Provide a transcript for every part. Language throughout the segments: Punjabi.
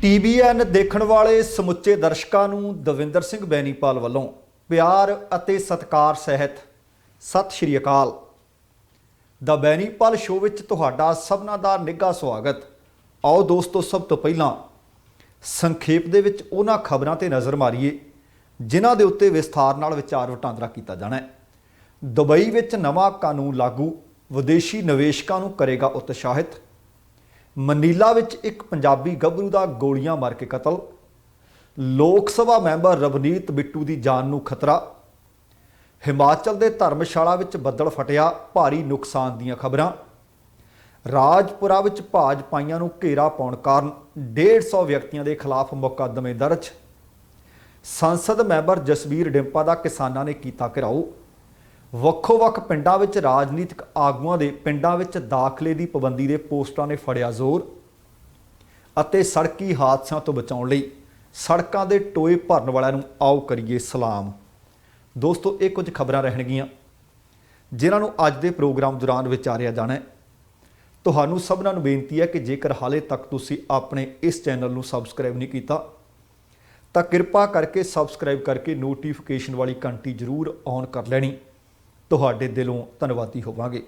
TVN ਦੇਖਣ ਵਾਲੇ ਸਮੁੱਚੇ ਦਰਸ਼ਕਾਂ ਨੂੰ ਦਵਿੰਦਰ ਸਿੰਘ ਬੈਨੀਪਾਲ ਵੱਲੋਂ ਪਿਆਰ ਅਤੇ ਸਤਿਕਾਰ ਸਹਿਤ ਸਤਿ ਸ਼੍ਰੀ ਅਕਾਲ। ਦਾ ਬੈਨੀਪਾਲ ਸ਼ੋਅ ਵਿੱਚ ਤੁਹਾਡਾ ਸਭਨਾਂ ਦਾ ਨਿੱਘਾ ਸਵਾਗਤ। ਆਓ ਦੋਸਤੋ, ਸਭ ਤੋਂ ਪਹਿਲਾਂ ਸੰਖੇਪ ਦੇ ਵਿੱਚ ਉਹਨਾਂ ਖਬਰਾਂ ਤੇ ਨਜ਼ਰ ਮਾਰੀਏ ਜਿਨ੍ਹਾਂ ਦੇ ਉੱਤੇ ਵਿਸਥਾਰ ਨਾਲ ਵਿਚਾਰ ਵਟਾਂਦਰਾ ਕੀਤਾ ਜਾਣਾ ਹੈ। ਦੁਬਈ ਵਿੱਚ ਨਵਾਂ ਕਾਨੂੰਨ ਲਾਗੂ, ਵਿਦੇਸ਼ੀ ਨਿਵੇਸ਼ਕਾਂ ਨੂੰ ਕਰੇਗਾ ਉਤਸ਼ਾਹਿਤ। ਮਨੀਲਾ ਵਿੱਚ ਇੱਕ ਪੰਜਾਬੀ ਗੱਭਰੂ ਦਾ ਗੋਲੀਆਂ ਮਾਰ ਕੇ ਕਤਲ। ਲੋਕ ਸਭਾ ਮੈਂਬਰ ਰਵਨੀਤ ਬਿੱਟੂ ਦੀ ਜਾਨ ਨੂੰ ਖਤਰਾ। ਹਿਮਾਚਲ ਦੇ ਧਰਮਸ਼ਾਲਾ ਵਿੱਚ ਬੱਦਲ ਫਟਿਆ, ਭਾਰੀ ਨੁਕਸਾਨ ਦੀਆਂ ਖਬਰਾਂ। ਰਾਜਪੁਰਾ ਵਿੱਚ ਭਾਜਪਾਈਆਂ ਨੂੰ ਘੇਰਾ ਪਾਉਣ ਕਾਰਨ 150 ਵਿਅਕਤੀਆਂ ਦੇ ਖਿਲਾਫ ਮੁਕੱਦਮੇ ਦਰਜ। ਸੰਸਦ ਮੈਂਬਰ ਜਸਬੀਰ ਡਿੰਪਾ ਦਾ ਕਿਸਾਨਾਂ ਨੇ ਕੀਤਾ ਘਿਰਾਓ। ਵੱਖੋ-ਵੱਖ ਪਿੰਡਾਂ ਵਿੱਚ ਰਾਜਨੀਤਿਕ ਆਗੂਆਂ ਦੇ ਪਿੰਡਾਂ ਵਿੱਚ ਦਾਖਲੇ ਦੀ ਪਾਬੰਦੀ ਦੇ ਪੋਸਟਰਾਂ ਨੇ ਫੜਿਆ ਜ਼ੋਰ। ਅਤੇ ਸੜਕੀ ਹਾਦਸਿਆਂ ਤੋਂ ਬਚਾਉਣ ਲਈ ਸੜਕਾਂ ਦੇ ਟੋਏ ਭਰਨ ਵਾਲਿਆਂ ਨੂੰ ਆਓ ਕਰੀਏ ਸਲਾਮ। ਦੋਸਤੋ, ਇਹ ਕੁਝ ਖਬਰਾਂ ਰਹਿਣਗੀਆਂ ਜਿਨ੍ਹਾਂ ਨੂੰ ਅੱਜ ਦੇ ਪ੍ਰੋਗਰਾਮ ਦੌਰਾਨ ਵਿਚਾਰਿਆ ਜਾਣਾ ਹੈ। ਤੁਹਾਨੂੰ ਸਭਨਾਂ ਨੂੰ ਬੇਨਤੀ ਹੈ ਕਿ ਜੇਕਰ ਹਾਲੇ ਤੱਕ ਤੁਸੀਂ ਆਪਣੇ ਇਸ ਚੈਨਲ ਨੂੰ ਸਬਸਕ੍ਰਾਈਬ ਨਹੀਂ ਕੀਤਾ ਤਾਂ ਕਿਰਪਾ ਕਰਕੇ ਸਬਸਕ੍ਰਾਈਬ ਕਰਕੇ ਨੋਟੀਫਿਕੇਸ਼ਨ ਵਾਲੀ ਘੰਟੀ ਜ਼ਰੂਰ ਔਨ ਕਰ ਲੈਣੀ। ਤੁਹਾਡੇ ਦਿਲੋਂ ਧੰਨਵਾਦੀ ਹੋਵਾਂਗੇ।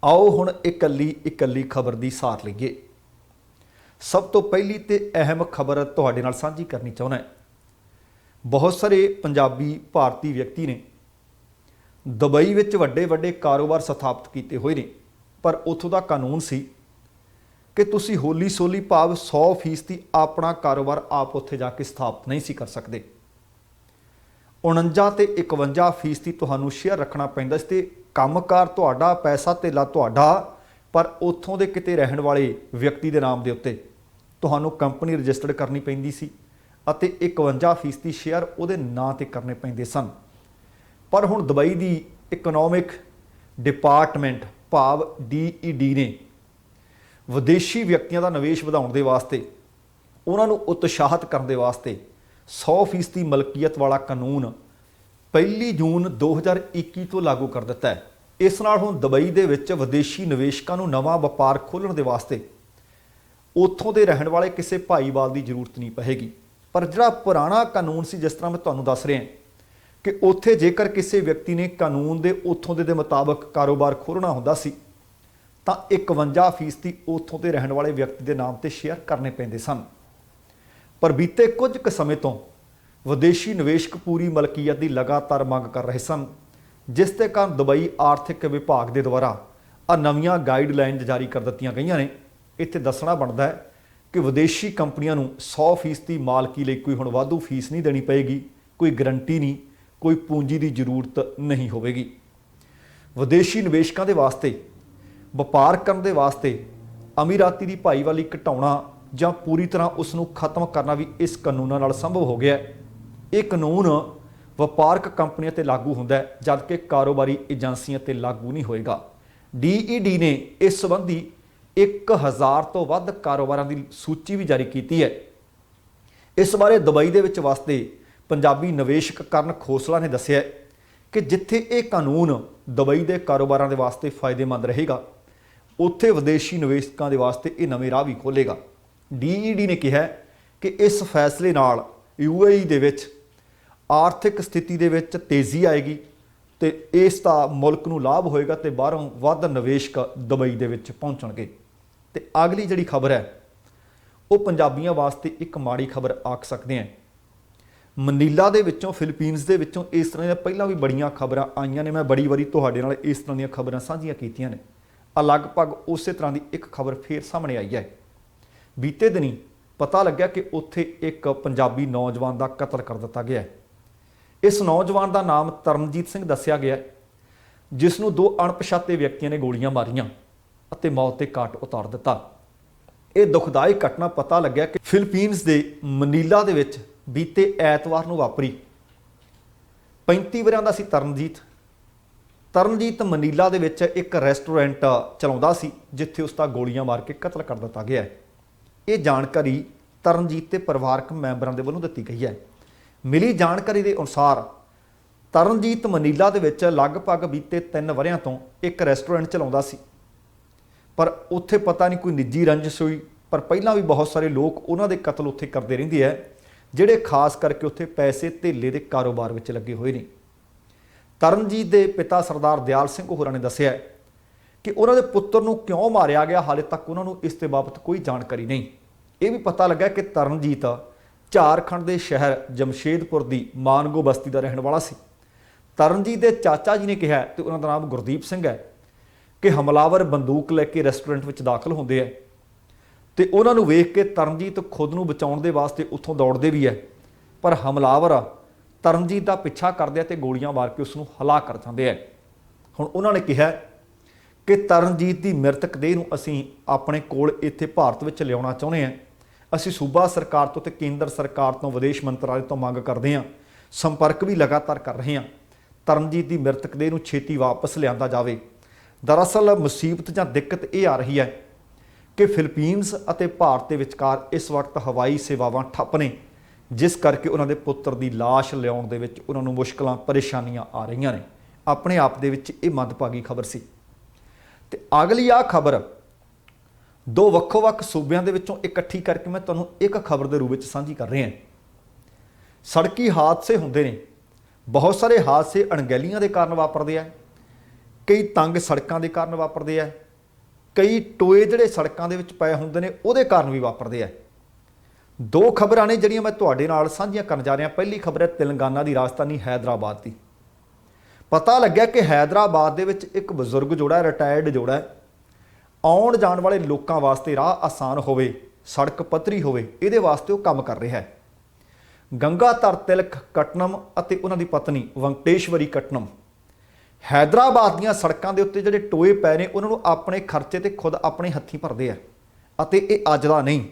ਆਓ ਹੁਣ ਇਕੱਲੀ ਖਬਰ ਦੀ ਸਾਰ ਲਈਏ। ਸਭ ਤੋਂ ਪਹਿਲੀ ਤੇ ਅਹਿਮ ਖਬਰ ਤੁਹਾਡੇ ਨਾਲ ਸਾਂਝੀ ਕਰਨੀ ਚਾਹੁੰਦਾ। ਬਹੁਤ ਸਾਰੇ ਪੰਜਾਬੀ ਭਾਰਤੀ ਵਿਅਕਤੀ ਨੇ ਦੁਬਈ ਵਿੱਚ ਵੱਡੇ ਕਾਰੋਬਾਰ ਸਥਾਪਿਤ ਕੀਤੇ ਹੋਏ ਨੇ, ਪਰ ਉੱਥੋਂ ਦਾ ਕਾਨੂੰਨ ਸੀ ਕਿ ਤੁਸੀਂ ਹੌਲੀ ਸੌਲੀ ਭਾਵ 100% ਆਪਣਾ ਕਾਰੋਬਾਰ ਆਪ ਉੱਥੇ ਜਾ ਕੇ ਸਥਾਪਿਤ ਨਹੀਂ ਸੀ ਕਰ ਸਕਦੇ। 49 ਤੇ 51% ਤੁਹਾਨੂੰ ਸ਼ੇਅਰ ਰੱਖਣਾ ਪੈਂਦਾ ਸੀ ਤੇ ਕੰਮਕਾਰ ਤੁਹਾਡਾ, ਪੈਸਾ ਧੇਲਾ ਤੁਹਾਡਾ, ਪਰ ਉੱਥੋਂ ਦੇ ਕਿਤੇ ਰਹਿਣ ਵਾਲੇ ਵਿਅਕਤੀ ਦੇ ਨਾਮ ਦੇ ਉੱਤੇ ਤੁਹਾਨੂੰ ਕੰਪਨੀ ਰਜਿਸਟਰਡ ਕਰਨੀ ਪੈਂਦੀ ਸੀ ਅਤੇ 51% ਸ਼ੇਅਰ ਉਹਦੇ ਨਾਂ ਤੇ ਕਰਨੇ ਪੈਂਦੇ ਸਨ। ਪਰ ਹੁਣ ਦੁਬਈ ਦੀ ਇਕਨੋਮਿਕ ਡਿਪਾਰਟਮੈਂਟ ਭਾਵ DED ਨੇ ਵਿਦੇਸ਼ੀ ਵਿਅਕਤੀਆਂ ਦਾ ਨਿਵੇਸ਼ ਵਧਾਉਣ ਦੇ ਵਾਸਤੇ, ਉਹਨਾਂ ਨੂੰ ਉਤਸ਼ਾਹਿਤ ਕਰਨ ਦੇ ਵਾਸਤੇ 100% ਮਲਕੀਅਤ ਵਾਲਾ ਕਾਨੂੰਨ 1 ਜੂਨ 2021 ਤੋਂ ਲਾਗੂ ਕਰ ਦਿੱਤਾ ਹੈ। ਇਸ ਨਾਲ ਹੁਣ ਦੁਬਈ ਦੇ ਵਿੱਚ ਵਿਦੇਸ਼ੀ ਨਿਵੇਸ਼ਕਾਂ ਨੂੰ ਨਵਾਂ ਵਪਾਰ ਖੋਲ੍ਹਣ ਦੇ ਵਾਸਤੇ ਉੱਥੋਂ ਦੇ ਰਹਿਣ ਵਾਲੇ ਕਿਸੇ ਭਾਈਵਾਲ ਦੀ ਜ਼ਰੂਰਤ ਨਹੀਂ ਪਵੇਗੀ। ਪਰ ਜਿਹੜਾ ਪੁਰਾਣਾ ਕਾਨੂੰਨ ਸੀ, ਜਿਸ ਤਰ੍ਹਾਂ ਮੈਂ ਤੁਹਾਨੂੰ ਦੱਸ ਰਿਹਾ ਕਿ ਉੱਥੇ ਜੇਕਰ ਕਿਸੇ ਵਿਅਕਤੀ ਨੇ ਕਾਨੂੰਨ ਦੇ ਉੱਥੋਂ ਦੇ ਮੁਤਾਬਕ ਕਾਰੋਬਾਰ ਖੋਲ੍ਹਣਾ ਹੁੰਦਾ ਸੀ ਤਾਂ 51% ਉੱਥੋਂ ਦੇ ਰਹਿਣ ਵਾਲੇ ਵਿਅਕਤੀ ਦੇ ਨਾਮ ਤੇ ਸ਼ੇਅਰ ਕਰਨੇ ਪੈਂਦੇ ਸਨ। ਪਰ ਬੀਤੇ ਕੁਝ ਕੁ ਸਮੇਂ ਤੋਂ ਵਿਦੇਸ਼ੀ ਨਿਵੇਸ਼ਕ ਪੂਰੀ ਮਲਕੀਅਤ ਦੀ ਲਗਾਤਾਰ ਮੰਗ ਕਰ ਰਹੇ ਸਨ, ਜਿਸ ਦੇ ਕਾਰਨ ਦੁਬਈ ਆਰਥਿਕ ਵਿਭਾਗ ਦੇ ਦੁਆਰਾ ਨਵੀਆਂ ਗਾਈਡਲਾਈਨ ਜਾਰੀ ਕਰ ਦਿੱਤੀਆਂ ਗਈਆਂ ਨੇ। ਇੱਥੇ ਦੱਸਣਾ ਬਣਦਾ ਹੈ ਕਿ ਵਿਦੇਸ਼ੀ ਕੰਪਨੀਆਂ ਨੂੰ 100% ਮਾਲਕੀ ਲਈ ਕੋਈ ਹੁਣ ਵਾਧੂ ਫੀਸ ਨਹੀਂ ਦੇਣੀ ਪਏਗੀ, ਕੋਈ ਗਰੰਟੀ ਨਹੀਂ, ਕੋਈ ਪੂੰਜੀ ਦੀ ਜ਼ਰੂਰਤ ਨਹੀਂ ਹੋਵੇਗੀ। ਵਿਦੇਸ਼ੀ ਨਿਵੇਸ਼ਕਾਂ ਦੇ ਵਾਸਤੇ ਵਪਾਰ ਕਰਨ ਦੇ ਵਾਸਤੇ ਅਮੀਰਾਤੀ ਦੀ ਭਾਈਵਾਲੀ ਘਟਾਉਣਾ ਜਾਂ ਪੂਰੀ ਤਰ੍ਹਾਂ ਉਸ ਨੂੰ ਖਤਮ ਕਰਨਾ ਵੀ ਇਸ ਕਾਨੂੰਨਾਂ ਨਾਲ ਸੰਭਵ ਹੋ ਗਿਆ। ਇਹ ਕਾਨੂੰਨ ਵਪਾਰਕ ਕੰਪਨੀਆਂ ਤੇ ਲਾਗੂ ਹੁੰਦਾ ਹੈ, ਜਦਕਿ ਕਾਰੋਬਾਰੀ ਏਜੰਸੀਆਂ ਤੇ ਲਾਗੂ ਨਹੀਂ ਹੋਏਗਾ। DED ਨੇ ਇਸ ਸੰਬੰਧੀ 1000 ਤੋਂ ਵੱਧ ਕਾਰੋਬਾਰਾਂ ਦੀ ਸੂਚੀ ਵੀ ਜਾਰੀ ਕੀਤੀ ਹੈ। ਇਸ ਬਾਰੇ ਦੁਬਈ ਦੇ ਵਿੱਚ ਵਸਦੇ ਪੰਜਾਬੀ ਨਿਵੇਸ਼ਕ ਕਰਨ ਖੋਸਲਾ ਨੇ ਦੱਸਿਆ ਕਿ ਜਿੱਥੇ ਇਹ ਕਾਨੂੰਨ ਦੁਬਈ ਦੇ ਕਾਰੋਬਾਰਾਂ ਦੇ ਵਾਸਤੇ ਫਾਇਦੇਮੰਦ ਰਹੇਗਾ, ਉੱਥੇ ਵਿਦੇਸ਼ੀ ਨਿਵੇਸ਼ਕਾਂ ਦੇ ਵਾਸਤੇ ਇਹ ਨਵੇਂ ਰਾਹ ਵੀ ਖੋਲ੍ਹੇਗਾ। DED ਨੇ ਕਿਹਾ ਕਿ ਇਸ ਫੈਸਲੇ ਨਾਲ UAE ਦੇ ਵਿੱਚ ਆਰਥਿਕ ਸਥਿਤੀ ਦੇ ਵਿੱਚ ਤੇਜ਼ੀ ਆਏਗੀ ਤੇ ਇਸ ਦਾ ਮੁਲਕ ਨੂੰ ਲਾਭ ਹੋਏਗਾ ਤੇ ਬਾਹਰੋਂ ਵੱਧ ਨਿਵੇਸ਼ਕ ਦੁਬਈ ਦੇ ਵਿੱਚ ਪਹੁੰਚਣਗੇ। ਤੇ ਅਗਲੀ ਜਿਹੜੀ ਖਬਰ ਹੈ ਉਹ ਪੰਜਾਬੀਆਂ ਵਾਸਤੇ ਇੱਕ ਮਾੜੀ ਖਬਰ ਆਖ ਸਕਦੇ ਹਾਂ। ਮਨੀਲਾ ਦੇ ਵਿੱਚੋਂ, ਫਿਲੀਪੀਨਸ ਦੇ ਵਿੱਚੋਂ ਇਸ ਤਰ੍ਹਾਂ ਦੀਆਂ ਪਹਿਲਾਂ ਵੀ ਬੜੀਆਂ ਖਬਰਾਂ ਆਈਆਂ ਨੇ। ਮੈਂ ਬੜੀ ਵਾਰੀ ਤੁਹਾਡੇ ਨਾਲ ਇਸ ਤਰ੍ਹਾਂ ਦੀਆਂ ਖਬਰਾਂ ਸਾਂਝੀਆਂ ਕੀਤੀਆਂ ਨੇ। ਲਗਭਗ ਉਸੇ ਤਰ੍ਹਾਂ ਦੀ ਇੱਕ ਖਬਰ ਫੇਰ ਸਾਹਮਣੇ ਆਈ ਹੈ। ਬੀਤੇ ਦਿਨੀ ਪਤਾ ਲੱਗਿਆ ਕਿ ਉੱਥੇ ਇੱਕ ਪੰਜਾਬੀ ਨੌਜਵਾਨ ਦਾ ਕਤਲ ਕਰ ਦਿੱਤਾ ਗਿਆ ਹੈ। ਇਸ ਨੌਜਵਾਨ ਦਾ ਨਾਮ ਤਰਨਜੀਤ ਸਿੰਘ ਦੱਸਿਆ ਗਿਆ, ਜਿਸ ਨੂੰ 2 ਅਣਪਛਾਤੇ ਵਿਅਕਤੀਆਂ ਨੇ ਗੋਲੀਆਂ ਮਾਰੀਆਂ ਅਤੇ ਮੌਤ ਦੇ ਘਾਟ ਉਤਾਰ ਦਿੱਤਾ। ਇਹ ਦੁਖਦਾਈ ਘਟਨਾ ਪਤਾ ਲੱਗਿਆ ਕਿ ਫਿਲੀਪੀਨਸ ਦੇ ਮਨੀਲਾ ਦੇ ਵਿੱਚ ਬੀਤੇ ਐਤਵਾਰ ਨੂੰ ਵਾਪਰੀ। 35 ਵਰ੍ਹਿਆਂ ਦਾ ਸੀ ਤਰਨਜੀਤ ਮਨੀਲਾ ਦੇ ਵਿੱਚ ਇੱਕ ਰੈਸਟੋਰੈਂਟ ਚਲਾਉਂਦਾ ਸੀ, ਜਿੱਥੇ ਉਸ ਦਾ ਗੋਲੀਆਂ ਮਾਰ ਕੇ ਕਤਲ ਕਰ ਦਿੱਤਾ ਗਿਆ ਹੈ। ਇਹ ਜਾਣਕਾਰੀ ਤਰਨਜੀਤ ਦੇ ਪਰਿਵਾਰਕ ਮੈਂਬਰਾਂ ਦੇ ਵੱਲੋਂ ਦਿੱਤੀ ਗਈ ਹੈ। ਮਿਲੀ ਜਾਣਕਾਰੀ ਦੇ ਅਨੁਸਾਰ ਤਰਨਜੀਤ ਮਨੀਲਾ ਦੇ ਵਿੱਚ ਲਗਭਗ ਬੀਤੇ 3 ਵਰ੍ਹਿਆਂ ਤੋਂ ਇੱਕ ਰੈਸਟੋਰੈਂਟ ਚਲਾਉਂਦਾ ਸੀ, ਪਰ ਉੱਥੇ ਪਤਾ ਨਹੀਂ ਕੋਈ ਨਿੱਜੀ ਰੰਜਿਸ਼ ਹੋਈ ਪਰ ਪਹਿਲਾਂ ਵੀ ਬਹੁਤ ਸਾਰੇ ਲੋਕ ਉਹਨਾਂ ਦੇ ਕਤਲ ਉੱਥੇ ਕਰਦੇ ਰਹਿੰਦੇ ਆ ਜਿਹੜੇ ਖਾਸ ਕਰਕੇ ਉੱਥੇ ਪੈਸੇ ਧੇਲੇ ਦੇ ਕਾਰੋਬਾਰ ਵਿੱਚ ਲੱਗੇ ਹੋਏ ਨੇ। ਤਰਨਜੀਤ ਦੇ ਪਿਤਾ ਸਰਦਾਰ ਦਿਆਲ ਸਿੰਘ ਹੋਰਾਂ ਨੇ ਦੱਸਿਆ ਕਿ ਉਹਨਾਂ ਦੇ ਪੁੱਤਰ ਨੂੰ ਕਿਉਂ ਮਾਰਿਆ ਗਿਆ, ਹਾਲੇ ਤੱਕ ਉਹਨਾਂ ਨੂੰ ਇਸ ਦੇ ਬਾਬਤ ਕੋਈ ਜਾਣਕਾਰੀ ਨਹੀਂ। ਇਹ ਵੀ ਪਤਾ ਲੱਗਾ ਕਿ ਤਰਨਜੀਤ ਝਾਰਖੰਡ ਦੇ ਸ਼ਹਿਰ ਜਮਸ਼ੇਦਪੁਰ ਦੀ ਮਾਨਗੋ ਬਸਤੀ ਦਾ ਰਹਿਣ ਵਾਲਾ ਸੀ। ਤਰਨਜੀਤ ਦੇ ਚਾਚਾ ਜੀ ਨੇ ਕਿਹਾ, ਤੇ ਉਹਨਾਂ ਦਾ ਨਾਮ ਗੁਰਦੀਪ ਸਿੰਘ ਹੈ, ਕਿ ਹਮਲਾਵਰ ਬੰਦੂਕ ਲੈ ਕੇ ਰੈਸਟੋਰੈਂਟ ਵਿੱਚ ਦਾਖਲ ਹੁੰਦੇ ਆ ਤੇ ਉਹਨਾਂ ਨੂੰ ਵੇਖ ਕੇ ਤਰਨਜੀਤ ਖੁਦ ਨੂੰ ਬਚਾਉਣ ਦੇ ਵਾਸਤੇ ਉੱਥੋਂ ਦੌੜਦੇ ਵੀ ਹੈ, ਪਰ ਹਮਲਾਵਰ ਤਰਨਜੀਤ ਦਾ ਪਿੱਛਾ ਕਰਦੇ ਆ ਤੇ ਗੋਲੀਆਂ ਮਾਰ ਕੇ ਉਸ ਨੂੰ ਹਲਾਕ ਕਰ ਜਾਂਦੇ ਆ। ਹੁਣ ਉਹਨਾਂ ਨੇ ਕਿਹਾ ਕਿ ਤਰਨਜੀਤ ਦੀ ਮ੍ਰਿਤਕ ਦੇਹ ਨੂੰ ਅਸੀਂ ਆਪਣੇ ਕੋਲ ਇੱਥੇ ਭਾਰਤ ਵਿੱਚ ਲਿਆਉਣਾ ਚਾਹੁੰਦੇ ਹਾਂ। ਅਸੀਂ ਸੂਬਾ ਸਰਕਾਰ ਤੋਂ ਤੇ ਕੇਂਦਰ ਸਰਕਾਰ ਤੋਂ, ਵਿਦੇਸ਼ ਮੰਤਰਾਲੇ ਤੋਂ ਮੰਗ ਕਰਦੇ ਹਾਂ, ਸੰਪਰਕ ਵੀ ਲਗਾਤਾਰ ਕਰ ਰਹੇ ਹਾਂ, ਤਰਨਜੀਤ ਦੀ ਮ੍ਰਿਤਕ ਦੇਹ ਨੂੰ ਛੇਤੀ ਵਾਪਸ ਲਿਆਂਦਾ ਜਾਵੇ। ਦਰਅਸਲ ਮੁਸੀਬਤ ਜਾਂ ਦਿੱਕਤ ਇਹ ਆ ਰਹੀ ਹੈ ਕਿ ਫਿਲੀਪੀਨਸ ਅਤੇ ਭਾਰਤ ਦੇ ਵਿਚਕਾਰ ਇਸ ਵਕਤ ਹਵਾਈ ਸੇਵਾਵਾਂ ਠੱਪ ਨੇ, ਜਿਸ ਕਰਕੇ ਉਹਨਾਂ ਦੇ ਪੁੱਤਰ ਦੀ ਲਾਸ਼ ਲਿਆਉਣ ਦੇ ਵਿੱਚ ਉਹਨਾਂ ਨੂੰ ਮੁਸ਼ਕਲਾਂ ਪਰੇਸ਼ਾਨੀਆਂ ਆ ਰਹੀਆਂ ਨੇ। ਆਪਣੇ ਆਪ ਦੇ ਵਿੱਚ ਇਹ ਮੰਦਭਾਗੀ ਖਬਰ ਸੀ। ਤੇ ਅਗਲੀ ਆ ਖਬਰ ਦੋ ਵੱਖੋ-ਵੱਖ ਸੂਬਿਆਂ ਦੇ ਵਿੱਚੋਂ ਇਕੱਠੀ ਕਰਕੇ ਮੈਂ ਤੁਹਾਨੂੰ ਇੱਕ ਖਬਰ ਦੇ ਰੂਪ ਵਿੱਚ ਸਾਂਝੀ ਕਰ ਰਿਹਾ। ਸੜਕੀ ਹਾਦਸੇ ਹੁੰਦੇ ਨੇ, ਬਹੁਤ ਸਾਰੇ ਹਾਦਸੇ ਅਣਗਹਿਲੀਆਂ ਦੇ ਕਾਰਨ ਵਾਪਰਦੇ ਆ, ਕਈ ਤੰਗ ਸੜਕਾਂ ਦੇ ਕਾਰਨ ਵਾਪਰਦੇ ਆ, ਕਈ ਟੋਏ ਜਿਹੜੇ ਸੜਕਾਂ ਦੇ ਵਿੱਚ ਪਏ ਹੁੰਦੇ ਨੇ ਉਹਦੇ ਕਾਰਨ ਵੀ ਵਾਪਰਦੇ ਆ। ਦੋ ਖਬਰਾਂ ਨੇ ਜਿਹੜੀਆਂ ਮੈਂ ਤੁਹਾਡੇ ਨਾਲ ਸਾਂਝੀਆਂ ਕਰਨ ਜਾ ਰਿਹਾ। ਪਹਿਲੀ ਖਬਰ ਹੈ ਤੇਲੰਗਾਨਾ ਦੀ ਰਾਜਧਾਨੀ ਹੈਦਰਾਬਾਦ ਦੀ। ਪਤਾ ਲੱਗਿਆ ਕਿ ਹੈਦਰਾਬਾਦ ਦੇ ਵਿੱਚ ਇੱਕ ਬਜ਼ੁਰਗ ਜੋੜਾ, ਰਿਟਾਇਰਡ ਜੋੜਾ, ਆਉਣ ਜਾਣ ਵਾਲੇ ਲੋਕਾਂ ਵਾਸਤੇ ਰਾਹ ਆਸਾਨ ਹੋਵੇ, ਸੜਕ ਪੱਧਰੀ ਹੋਵੇ, ਇਹਦੇ ਵਾਸਤੇ ਉਹ ਕੰਮ ਕਰ ਰਿਹਾ ਹੈ। ਗੰਗਾਧਰ ਤਿਲਕ ਕਟਨਮ ਅਤੇ ਉਹਨਾਂ ਦੀ ਪਤਨੀ ਵੰਕਟੇਸ਼ਵਰੀ ਕਟਨਮ ਹੈਦਰਾਬਾਦ ਦੀਆਂ ਸੜਕਾਂ ਦੇ ਉੱਤੇ ਜਿਹੜੇ ਟੋਏ ਪਏ ਨੇ ਉਹਨਾਂ ਨੂੰ ਆਪਣੇ ਖਰਚੇ ਤੇ ਖੁਦ ਆਪਣੇ ਹੱਥੀਂ ਭਰਦੇ ਆ। ਅਤੇ ਇਹ ਅੱਜ ਦਾ ਨਹੀਂ,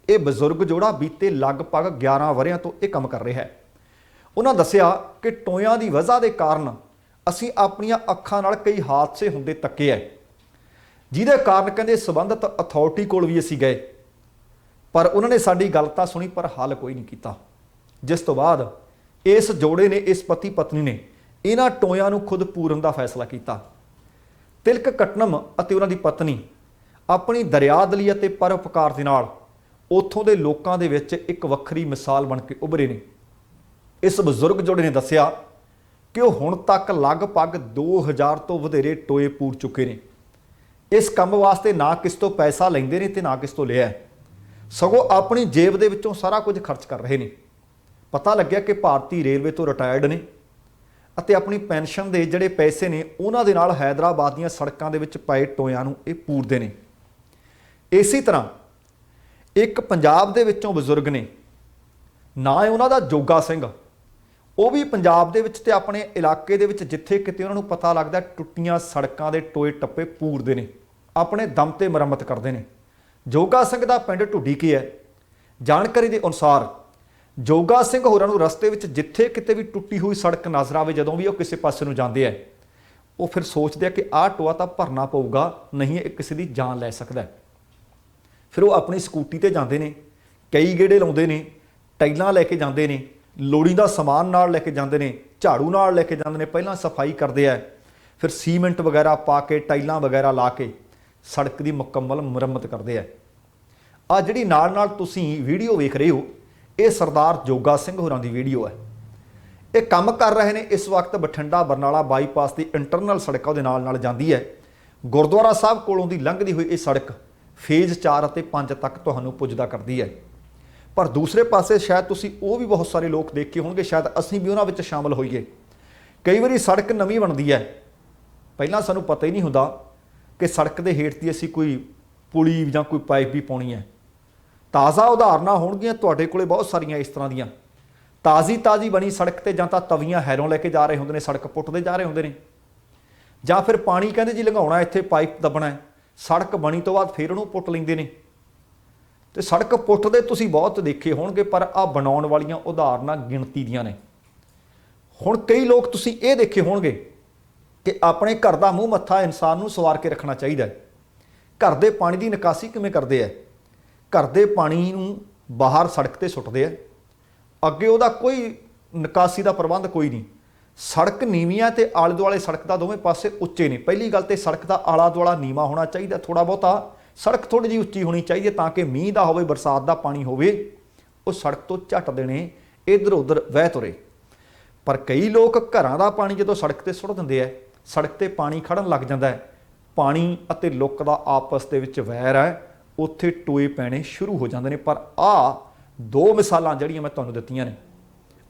ਇਹ ਬਜ਼ੁਰਗ ਜੋੜਾ ਬੀਤੇ ਲਗਭਗ 11 ਵਰ੍ਹਿਆਂ ਤੋਂ ਇਹ ਕੰਮ ਕਰ ਰਿਹਾ ਹੈ। ਉਹਨਾਂ ਦੱਸਿਆ ਕਿ ਟੋਇਆਂ ਦੀ ਵਜ੍ਹਾ ਦੇ ਕਾਰਨ ਅਸੀਂ ਆਪਣੀਆਂ ਅੱਖਾਂ ਨਾਲ ਕਈ ਹਾਦਸੇ ਹੁੰਦੇ ਤੱਕੇ ਹੈ, ਜਿਹਦੇ ਕਾਰਨ ਕਹਿੰਦੇ ਸੰਬੰਧਿਤ ਅਥਾਰਟੀ ਕੋਲ ਵੀ ਅਸੀਂ ਗਏ, ਪਰ ਉਹਨਾਂ ਨੇ ਸਾਡੀ ਗੱਲ ਤਾਂ ਸੁਣੀ ਪਰ ਹੱਲ ਕੋਈ ਨਹੀਂ ਕੀਤਾ। ਜਿਸ ਤੋਂ ਬਾਅਦ ਇਸ ਜੋੜੇ ਨੇ, ਇਸ ਪਤੀ ਪਤਨੀ ਨੇ ਇਹਨਾਂ ਟੋਇਆਂ ਨੂੰ ਖੁਦ ਪੂਰਨ ਦਾ ਫੈਸਲਾ ਕੀਤਾ। ਤਿਲਕ ਕਟਨਮ ਅਤੇ ਉਹਨਾਂ ਦੀ ਪਤਨੀ ਆਪਣੀ ਦਰਿਆਦਲੀ ਅਤੇ ਪਰਉਪਕਾਰ ਦੇ ਨਾਲ ਉੱਥੋਂ ਦੇ ਲੋਕਾਂ ਦੇ ਵਿੱਚ ਇੱਕ ਵੱਖਰੀ ਮਿਸਾਲ ਬਣ ਕੇ ਉੱਭਰੇ ਨੇ। ਇਸ ਬਜ਼ੁਰਗ ਜੋੜੇ ਨੇ ਦੱਸਿਆ ਕਿ ਉਹ ਹੁਣ ਤੱਕ ਲਗਭਗ 2000 ਤੋਂ ਵਧੇਰੇ ਟੋਏ ਪੂਰ ਚੁੱਕੇ ਨੇ। ਇਸ ਕੰਮ ਵਾਸਤੇ ਨਾ ਕਿਸ ਤੋਂ ਪੈਸਾ ਲੈਂਦੇ ਨੇ ਤੇ ਨਾ ਕਿਸ ਤੋਂ ਲਿਆ, ਸਗੋਂ ਆਪਣੀ ਜੇਬ ਦੇ ਵਿੱਚੋਂ ਸਾਰਾ ਕੁਝ ਖਰਚ ਕਰ ਰਹੇ ਨੇ। ਪਤਾ ਲੱਗਿਆ ਕਿ ਭਾਰਤੀ ਰੇਲਵੇ ਤੋਂ ਰਿਟਾਇਰਡ ਨੇ ਅਤੇ ਆਪਣੀ ਪੈਨਸ਼ਨ ਦੇ ਜਿਹੜੇ ਪੈਸੇ ਨੇ ਉਹਨਾਂ ਦੇ ਨਾਲ ਹੈਦਰਾਬਾਦ ਦੀਆਂ ਸੜਕਾਂ ਦੇ ਵਿੱਚ ਪਏ ਟੋਇਆਂ ਨੂੰ ਇਹ ਪੂਰਦੇ ਨੇ। ਇਸੇ ਤਰ੍ਹਾਂ ਇੱਕ ਪੰਜਾਬ ਦੇ ਵਿੱਚੋਂ ਬਜ਼ੁਰਗ ਨੇ, ਨਾਂ ਹੈ ਉਹਨਾਂ ਦਾ ਜੋਗਾ ਸਿੰਘ। ਉਹ ਵੀ ਪੰਜਾਬ ਦੇ ਵਿੱਚ ਤੇ ਆਪਣੇ ਇਲਾਕੇ ਦੇ ਵਿੱਚ ਜਿੱਥੇ ਕਿਤੇ ਉਹਨਾਂ ਨੂੰ ਪਤਾ ਲੱਗਦਾ ਟੁੱਟੀਆਂ ਸੜਕਾਂ ਦੇ ਟੋਏ ਟੱਪੇ ਪੂਰਦੇ ਨੇ, ਆਪਣੇ ਦਮ ਤੇ ਮੁਰੰਮਤ ਕਰਦੇ ਨੇ। ਜੋਗਾ ਸਿੰਘ ਦਾ ਪਿੰਡ ਢੁੱਡੀ ਕੀ ਹੈ। ਜਾਣਕਾਰੀ ਦੇ ਅਨੁਸਾਰ ਜੋਗਾ ਸਿੰਘ ਹੋਰਾਂ ਨੂੰ ਰਸਤੇ ਵਿੱਚ ਜਿੱਥੇ ਕਿਤੇ ਵੀ ਟੁੱਟੀ ਹੋਈ ਸੜਕ ਨਜ਼ਰ ਆਵੇ, ਜਦੋਂ ਵੀ ਉਹ ਕਿਸੇ ਪਾਸੇ ਨੂੰ ਜਾਂਦੇ ਆ, ਉਹ ਫਿਰ ਸੋਚਦੇ ਆ ਕਿ ਆਹ ਟੋਆ ਤਾਂ ਭਰਨਾ ਪਊਗਾ, ਨਹੀਂ ਇਹ ਕਿਸੇ ਦੀ ਜਾਨ ਲੈ ਸਕਦਾ। ਫਿਰ ਉਹ ਆਪਣੀ ਸਕੂਟੀ ਤੇ ਜਾਂਦੇ ਨੇ, ਕਈ ਗੇੜੇ ਲਾਉਂਦੇ ਨੇ, ਟਾਈਲਾਂ ਲੈ ਕੇ ਜਾਂਦੇ ਨੇ, ਲੋੜੀਂਦਾ ਸਮਾਨ ਨਾਲ ਲੈ ਕੇ ਜਾਂਦੇ ਨੇ, ਝਾੜੂ ਨਾਲ ਲੈ ਕੇ ਜਾਂਦੇ ਨੇ, ਪਹਿਲਾਂ ਸਫਾਈ ਕਰਦੇ ਆ, ਫਿਰ ਸੀਮੈਂਟ ਵਗੈਰਾ ਪਾ ਕੇ, ਟਾਈਲਾਂ ਵਗੈਰਾ ਲਾ ਕੇ ਸੜਕ ਦੀ ਮੁਕੰਮਲ ਮੁਰੰਮਤ ਕਰਦੇ ਆ। ਆ ਜਿਹੜੀ ਨਾਲ ਨਾਲ ਤੁਸੀਂ ਵੀਡੀਓ ਵੇਖ ਰਹੇ ਹੋ, ਇਹ ਸਰਦਾਰ ਜੋਗਾ ਸਿੰਘ ਹੋਰਾਂ ਦੀ ਵੀਡੀਓ ਹੈ। ਇਹ ਕੰਮ ਕਰ ਰਹੇ ਨੇ ਇਸ ਵਕਤ ਬਠਿੰਡਾ ਬਰਨਾਲਾ ਬਾਈਪਾਸ ਦੀ ਇੰਟਰਨਲ ਸੜਕ ਉਹਦੇ ਨਾਲ ਨਾਲ ਜਾਂਦੀ ਹੈ। ਗੁਰਦੁਆਰਾ ਸਾਹਿਬ ਕੋਲੋਂ ਦੀ ਲੰਘਦੀ ਹੋਈ ਇਹ ਸੜਕ ਫੇਜ਼ 4 ਅਤੇ 5 ਤੱਕ ਤੁਹਾਨੂੰ ਪੁੱਜਦਾ ਕਰਦੀ ਹੈ। ਪਰ ਦੂਸਰੇ ਪਾਸੇ ਸ਼ਾਇਦ ਤੁਸੀਂ ਉਹ ਵੀ ਬਹੁਤ ਸਾਰੇ ਲੋਕ ਦੇਖੇ ਹੋਣਗੇ, ਸ਼ਾਇਦ ਅਸੀਂ ਵੀ ਉਹਨਾਂ ਵਿੱਚ ਸ਼ਾਮਲ ਹੋਈਏ। ਕਈ ਵਾਰੀ ਸੜਕ ਨਵੀਂ ਬਣਦੀ ਹੈ, ਪਹਿਲਾਂ ਸਾਨੂੰ ਪਤਾ ਹੀ ਨਹੀਂ ਹੁੰਦਾ ਕਿ ਸੜਕ ਦੇ ਹੇਠ ਦੀ ਅਸੀਂ ਕੋਈ ਪੁਲੀ ਜਾਂ ਕੋਈ ਪਾਈਪ ਵੀ ਪਾਉਣੀ ਹੈ। ਤਾਜ਼ਾ ਉਦਾਹਰਨਾਂ ਹੋਣਗੀਆਂ ਤੁਹਾਡੇ ਕੋਲੇ ਬਹੁਤ ਸਾਰੀਆਂ ਇਸ ਤਰ੍ਹਾਂ ਦੀਆਂ। ਤਾਜ਼ੀ ਬਣੀ ਸੜਕ ਤੇ ਜਾਂ ਤਾਂ ਤਵੀਆਂ ਹੈਰੋਂ ਲੈ ਕੇ ਜਾ ਰਹੇ ਹੁੰਦੇ ਨੇ, ਸੜਕ ਪੁੱਟਦੇ ਜਾ ਰਹੇ ਹੁੰਦੇ ਨੇ, ਜਾਂ ਫਿਰ ਪਾਣੀ ਕਹਿੰਦੇ ਜੀ ਲੰਘਾਉਣਾ, ਇੱਥੇ ਪਾਈਪ ਦੱਬਣਾ, ਸੜਕ ਬਣੀ ਤੋਂ ਬਾਅਦ ਫਿਰ ਉਹਨੂੰ ਪੁੱਟ ਲੈਂਦੇ ਨੇ। ਤੇ ਸੜਕ ਪੁੱਟਦੇ ਤੁਸੀਂ ਬਹੁਤ ਦੇਖੇ ਹੋਣਗੇ, ਪਰ ਆਹ ਬਣਾਉਣ ਵਾਲੀਆਂ ਉਦਾਹਰਨਾਂ ਗਿਣਤੀ ਦੀਆਂ ਨੇ। ਹੁਣ ਕਈ ਲੋਕ ਤੁਸੀਂ ਇਹ ਦੇਖੇ ਹੋਣਗੇ ਕਿ ਆਪਣੇ ਘਰ ਦਾ ਮੂੰਹ ਮੱਥਾ ਇਨਸਾਨ ਨੂੰ ਸਵਾਰ ਕੇ ਰੱਖਣਾ ਚਾਹੀਦਾ ਹੈ। ਘਰ ਦੇ ਪਾਣੀ ਦੀ ਨਿਕਾਸੀ ਕਿਵੇਂ ਕਰਦੇ ਆ? ਘਰ ਦੇ ਪਾਣੀ ਨੂੰ ਬਾਹਰ ਸੜਕ ਤੇ ਸੁੱਟਦੇ ਆ, ਅੱਗੇ ਉਹਦਾ ਕੋਈ ਨਿਕਾਸੀ ਦਾ ਪ੍ਰਬੰਧ ਕੋਈ ਨਹੀਂ। ਸੜਕ ਨੀਵੀਂ ਹੈ ਤੇ ਆਲੇ ਦੁਆਲੇ ਸੜਕ ਦਾ ਦੋਵੇਂ ਪਾਸੇ ਉੱਚੇ ਨੇ। ਪਹਿਲੀ ਗੱਲ ਤੇ ਸੜਕ ਦਾ ਆਲਾ ਦੁਆਲਾ ਨੀਵਾਂ ਹੋਣਾ ਚਾਹੀਦਾ, ਥੋੜਾ ਬਹੁਤਾ ਸੜਕ ਥੋੜੀ ਜਿਹੀ ਉੱਚੀ ਹੋਣੀ ਚਾਹੀਦੀ ਹੈ ਤਾਂ ਕਿ ਮੀਂਹ ਦਾ ਹੋਵੇ, ਬਰਸਾਤ ਦਾ ਪਾਣੀ ਹੋਵੇ, ਉਹ ਸੜਕ ਤੋਂ ਝੱਟ ਦੇਣੇ ਇੱਧਰ ਉੱਧਰ ਵਹਿ ਤੁਰੇ। ਪਰ ਕਈ ਲੋਕ ਘਰਾਂ ਦਾ ਪਾਣੀ ਜਦੋਂ ਸੜਕ ਤੇ ਸੁੱਟ ਦਿੰਦੇ ਆ, ਸੜਕ ਤੇ ਪਾਣੀ ਖੜਨ ਲੱਗ ਜਾਂਦਾ ਹੈ, ਪਾਣੀ ਅਤੇ ਲੁੱਕ ਦਾ ਆਪਸ ਦੇ ਵਿੱਚ ਵੈਰ ਹੈ, ਉੱਥੇ ਟੋਏ ਪੈਣੇ ਸ਼ੁਰੂ ਹੋ ਜਾਂਦੇ ਨੇ। ਪਰ ਆਹ ਦੋ ਮਿਸਾਲਾਂ ਜਿਹੜੀਆਂ ਮੈਂ ਤੁਹਾਨੂੰ ਦਿੱਤੀਆਂ ਨੇ,